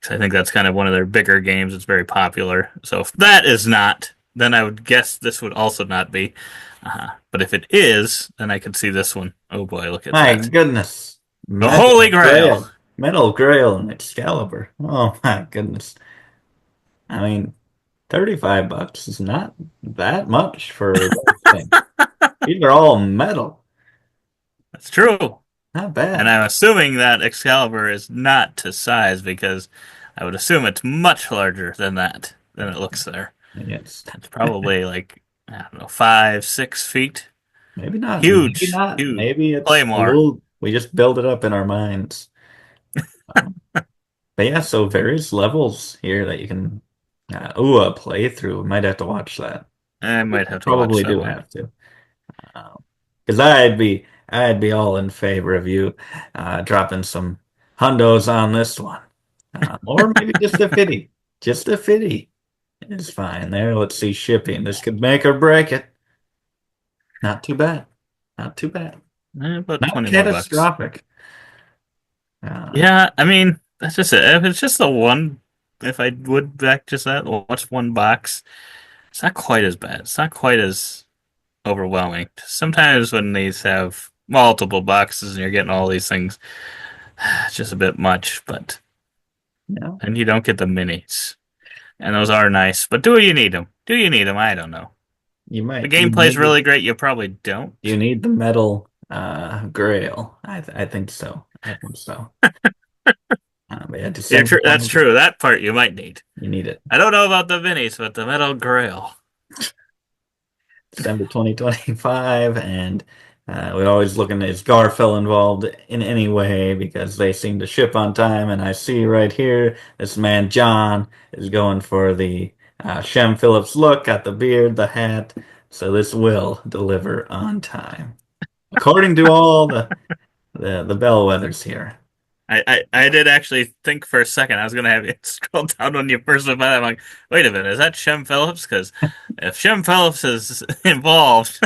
'Cause I think that's kind of one of their bigger games. It's very popular. So if that is not, then I would guess this would also not be. But if it is, then I could see this one. Oh boy, look at My that. goodness. The Holy Metal Grail. Grail. Metal Grail and Excalibur. Oh my goodness. I mean, 35 bucks is not that much for those things. These are all metal. That's true. Not And bad. I'm assuming that Excalibur is not to size because I would assume it's much larger than that, than it looks there. Yes. It's probably like, I don't know, 5, 6 feet. Maybe not. Maybe Huge, not. huge. Maybe it's a Claymore. little, we just build it up in our minds. Um, but yeah, so various levels here that you can, a playthrough. Might have to watch that. I might have to watch Probably that do one. have to. Because I'd be all in favor of you dropping some hundos on this one, or maybe just a fitty. Just a fitty is fine. There, let's see shipping. This could make or break it. Not too bad. Not too bad. About Not 20 more bucks. catastrophic. Uh, Yeah, I mean, that's just it. If it's just the one, if I would back just that, or what's one box, it's not quite as bad. It's not quite as overwhelming. Sometimes when these have multiple boxes and you're getting all these things, it's just a bit much, but yeah, and you don't get the minis. And those are nice, but do you need them? Do you need them? I don't know. you The might. gameplay's really great. You probably don't. You need the metal grail. I think so. I think so. But yeah, December That's 20, true. That part you might need. you need it. I don't know about the minis, but the metal grail. December 2025, and we're always looking, is Garfell involved in any way, because they seem to ship on time. And I see right here, this man John is going for the Shem Phillips look, got the beard, the hat, so this will deliver on time, according to all the bellwethers here. I did actually think for a second I was gonna have you scroll down when you first went by that. I'm like, wait a minute, is that Shem Phillips? Because if Shem Phillips is involved,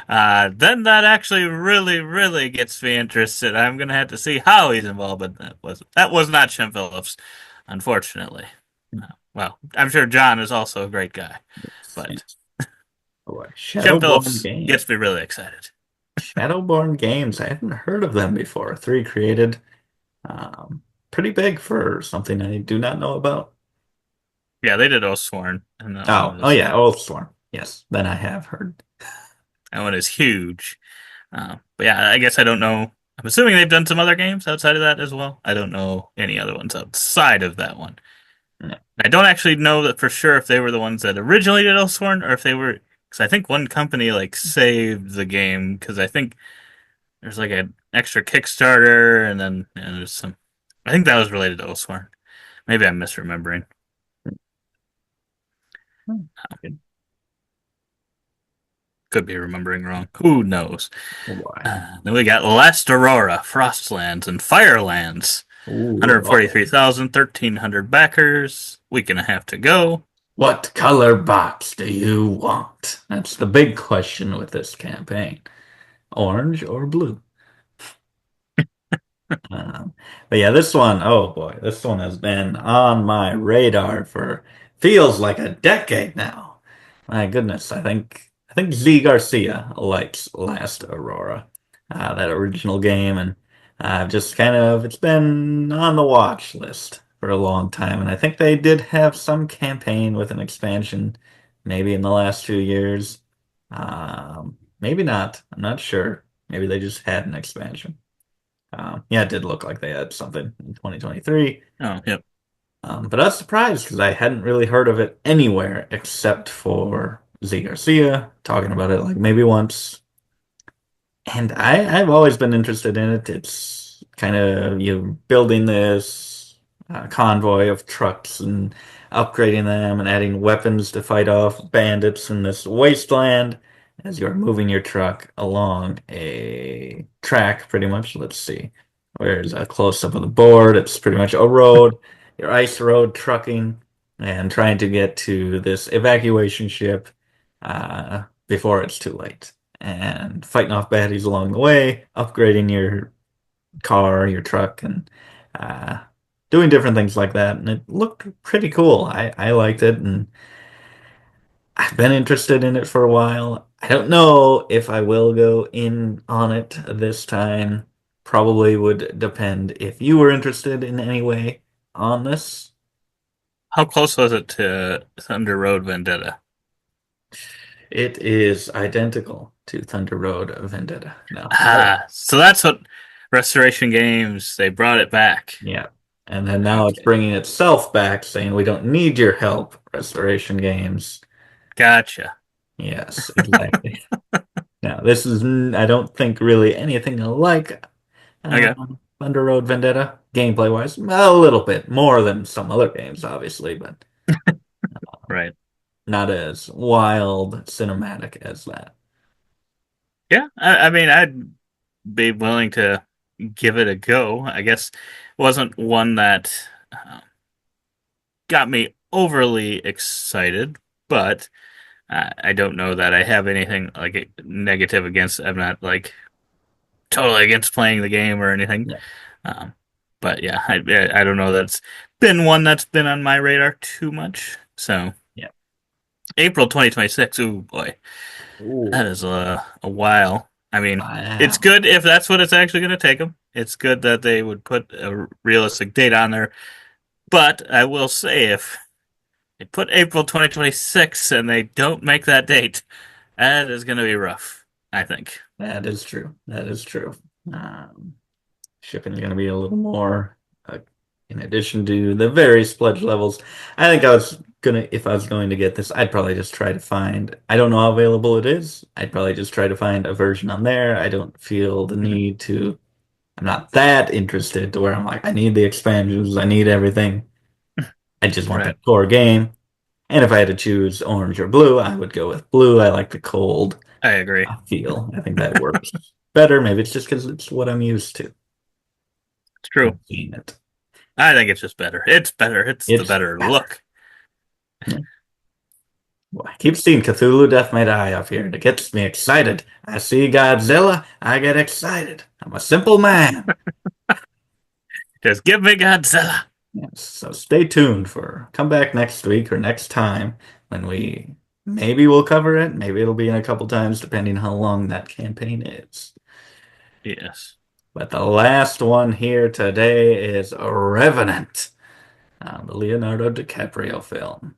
then that actually really, really gets me interested. I'm gonna have to see how he's involved, but that was not Shem Phillips, unfortunately. Well, I'm sure John is also a great guy, but Oh, Shem Shadowborn Phillips Games. gets me really excited. Shadowborn Games. I hadn't heard of them before. Three created. Pretty big for something I do not know about. Yeah, they did Oathsworn, and that one Oh was yeah, Oathsworn. Yes, then I have heard. that one is huge. But yeah, I guess I don't know. I'm assuming they've done some other games outside of that as well. I don't know any other ones outside of that one. No. I don't actually know that for sure if they were the ones that originally did Oathsworn or if they were, because I think one company like saved the game because I think there's like an extra Kickstarter, and then there's some. I think that was related to Oswarn. Maybe I'm misremembering. Hmm. Okay. Could be remembering wrong. Who knows? Oh boy. Then we got Last Aurora, Frostlands, and Firelands. Ooh, oh. 143,000, 1,300 backers. Week and a half to go. What color box do you want? That's the big question with this campaign. Orange or blue? Um, but yeah, this one, oh boy, this one has been on my radar for feels like a decade now. My goodness, I think Z Garcia likes Last Aurora, that original game, and just kind of it's been on the watch list for a long time, and I think they did have some campaign with an expansion, maybe in the last 2 years. Maybe not. I'm not sure. Maybe they just had an expansion. Yeah, it did look like they had something in 2023. Oh, yep. But I was surprised because I hadn't really heard of it anywhere except for Z Garcia talking about it like maybe once. And I've always been interested in it. It's kind of you building this convoy of trucks and upgrading them and adding weapons to fight off bandits in this wasteland as you're moving your truck along a track, pretty much. Let's see. Where's a close up of the board? It's pretty much a road, your ice road trucking, and trying to get to this evacuation ship before it's too late and fighting off baddies along the way, upgrading your car, your truck, and uh, doing different things like that. And it looked pretty cool. I liked it, and I've been interested in it for a while. I don't know if I will go in on it this time. Probably would depend if you were interested in any way on this. How close was it to Thunder Road Vendetta? It is identical to Thunder Road Vendetta. No. So that's what Restoration Games, they brought it back. Yeah. And then now it's Okay. bringing itself back, saying we don't need your help, Restoration Games. Gotcha. Yes, exactly. Now, this is, I don't think, really anything like uh, Okay. Thunder Road Vendetta, gameplay-wise. A little bit more than some other games, obviously, but Right. not as wild cinematic as that. Yeah. I mean, I'd be willing to give it a go. I guess it wasn't one that got me overly excited, but I don't know that I have anything like negative against. I'm not like totally against playing the game or anything. Yeah, Um, but yeah, I don't know that's been one that's been on my radar too much. So yeah. April 2026. Ooh boy, that Ooh, is a while. I mean, it's wow. good if that's what it's actually going to take them. It's good that they would put a realistic date on there. But I will say, if they put April 2026 and they don't make that date, that is going to be rough, I think. That is true. That is true. Um, Shipping is going to be a little more, in addition to the various pledge levels. I think if I was going to get this, I'd probably just try to find, I don't know how available it is. I'd probably just try to find a version on there. I don't feel the Mhm. need to, I'm not that interested to where I'm like, I need the expansions, I need everything. I just want the Right. core game. And if I had to choose orange or blue, I would go with blue. I like the cold I agree. feel. I think that works better. Maybe it's just because it's what I'm used to. It's true. Seeing it. I think it's just better. It's better. It's the It's better better. look. Well, I keep seeing Cthulhu Death May Die up here, and it gets me excited. I see Godzilla, I get excited. I'm a simple man. Just give me Godzilla. Yes, so stay tuned for come back next week or next time when we maybe we'll cover it. Maybe it'll be in a couple times, depending how long that campaign is. Yes. But the last one here today is Revenant, the Leonardo DiCaprio film.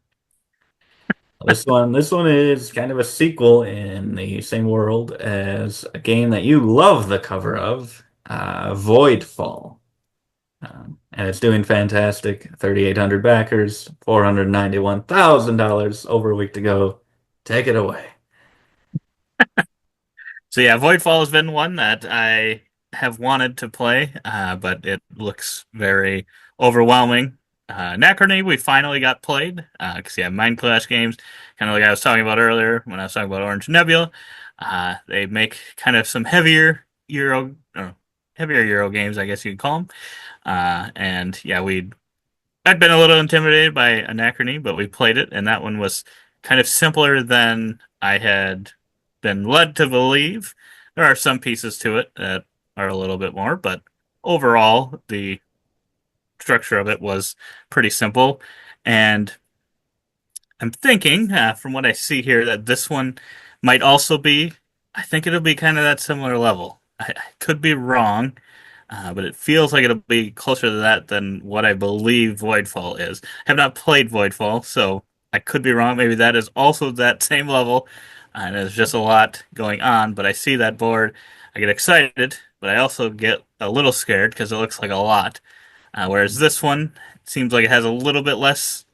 This one is kind of a sequel in the same world as a game that you love the cover of, Voidfall. And it's doing fantastic. 3,800 backers, $491,000 over a week to go. Take it away. So yeah, Voidfall has been one that I have wanted to play, but it looks very overwhelming. Necrony we finally got played because yeah, Mind Clash games, kind of like I was talking about earlier when I was talking about Orange Nebula. They make kind of some heavier Euro games, I guess you'd call them. And yeah, I'd been a little intimidated by Anachrony, but we played it, and that one was kind of simpler than I had been led to believe. There are some pieces to it that are a little bit more, but overall, the structure of it was pretty simple. And I'm thinking, from what I see here, that this one might also be, I think it'll be kind of that similar level. I could be wrong, but it feels like it'll be closer to that than what I believe Voidfall is. I have not played Voidfall, so I could be wrong. Maybe that is also that same level, and there's just a lot going on. But I see that board, I get excited, but I also get a little scared because it looks like a lot. Whereas this one seems like it has a little bit less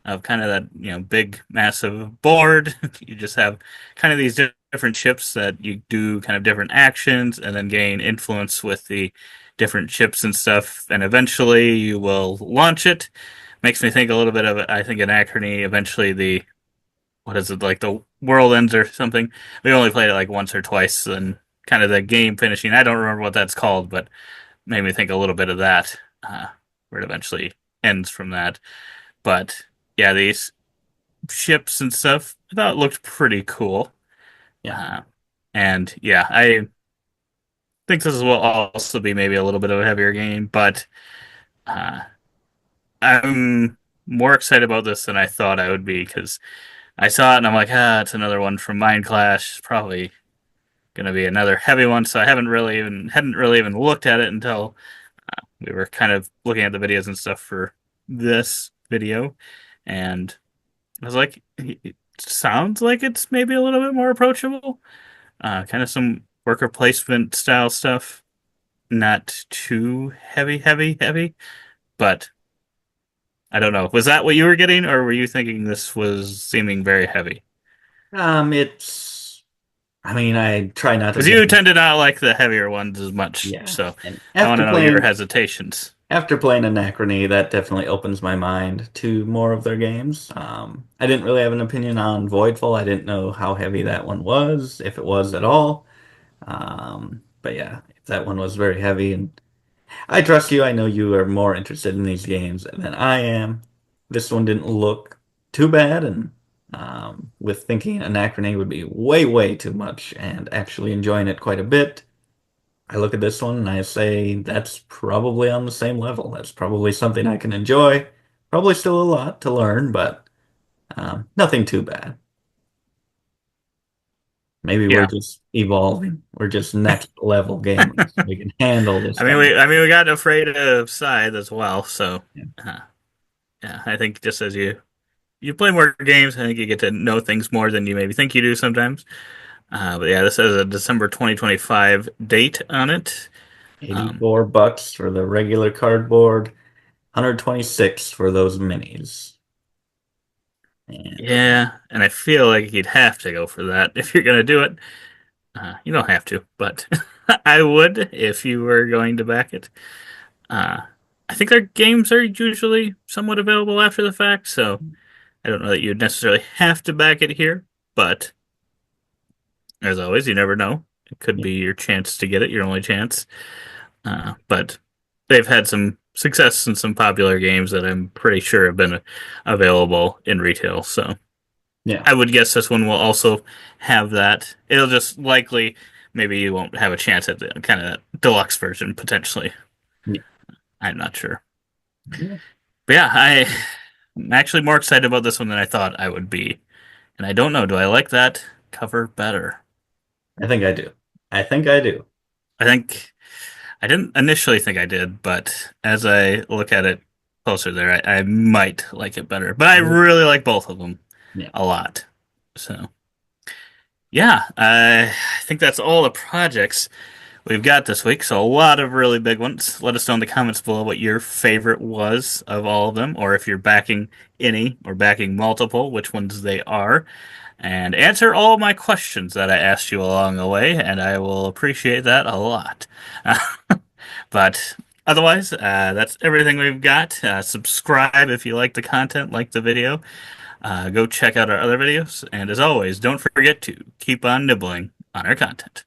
of kind of that big massive board. You just have kind of these different ships that you do kind of different actions and then gain influence with the different ships and stuff, and eventually you will launch it. Makes me think a little bit of I think Anachrony. Eventually the what is it, like the world ends or something. We only played it like once or twice, and kind of the game finishing. I don't remember what that's called, but made me think a little bit of that, where it eventually ends from that. But yeah, these ships and stuff, I thought it looked pretty cool. Yeah. Uh, and yeah, I think this will also be maybe a little bit of a heavier game, but uh, I'm more excited about this than I thought I would be because I saw it and I'm like, it's another one from Mind Clash. It's probably gonna be another heavy one, so I hadn't really even looked at it until we were kind of looking at the videos and stuff for this video, and I was like, it sounds like it's maybe a little bit more approachable. Kind of some worker placement style stuff. Not too heavy, heavy, heavy. But I don't know. Was that what you were getting, or were you thinking this was seeming very heavy? It's. I mean, I try not to Because judge. you tend to not like the heavier ones as much. Yeah, So and I want to know your hesitations. after playing Anachrony, that definitely opens my mind to more of their games. I didn't really have an opinion on Voidfall. I didn't know how heavy that one was, if it was at all. But yeah, that one was very heavy, and I trust you. I know you are more interested in these games than I am. This one didn't look too bad, and with thinking Anachrony would be way, way too much, and actually enjoying it quite a bit. I look at this one and I say that's probably on the same level. That's probably something I can enjoy. Probably still a lot to learn, but nothing too bad. Maybe we're Yeah. just evolving. We're just next level gamers. We can handle this I mean, kind of. we got afraid of Scythe as well. So Yeah. uh, yeah, I think just as you play more games, I think you get to know things more than you maybe think you do sometimes. But yeah, this has a December 2025 date on it. Um, $84 for the regular cardboard, 126 for those minis. And yeah, and I feel like you'd have to go for that if you're gonna do it. You don't have to, but I would if you were going to back it. Uh, I think their games are usually somewhat available after the fact, so I don't know that you'd necessarily have to back it here. But as always, you never know. It could yeah, be your chance to get it, your only chance. But they've had some success in some popular games that I'm pretty sure have been available in retail. So yeah, I would guess this one will also have that. It'll just likely, maybe you won't have a chance at the kind of deluxe version, potentially. yeah, I'm not sure. yeah. But yeah, I'm actually more excited about this one than I thought I would be. And I don't know, do I like that cover better? I think I do. I think I do. I think I didn't initially think I did, but as I look at it closer there, I might like it better. But I really like both of them Yeah. a lot. So yeah, I think that's all the projects we've got this week. So a lot of really big ones. Let us know in the comments below what your favorite was of all of them, or if you're backing any or backing multiple, which ones they are. and answer all my questions that I asked you along the way, and I will appreciate that a lot. But otherwise, that's everything we've got. Subscribe if you like the content, like the video. Go check out our other videos, and as always, don't forget to keep on nibbling on our content.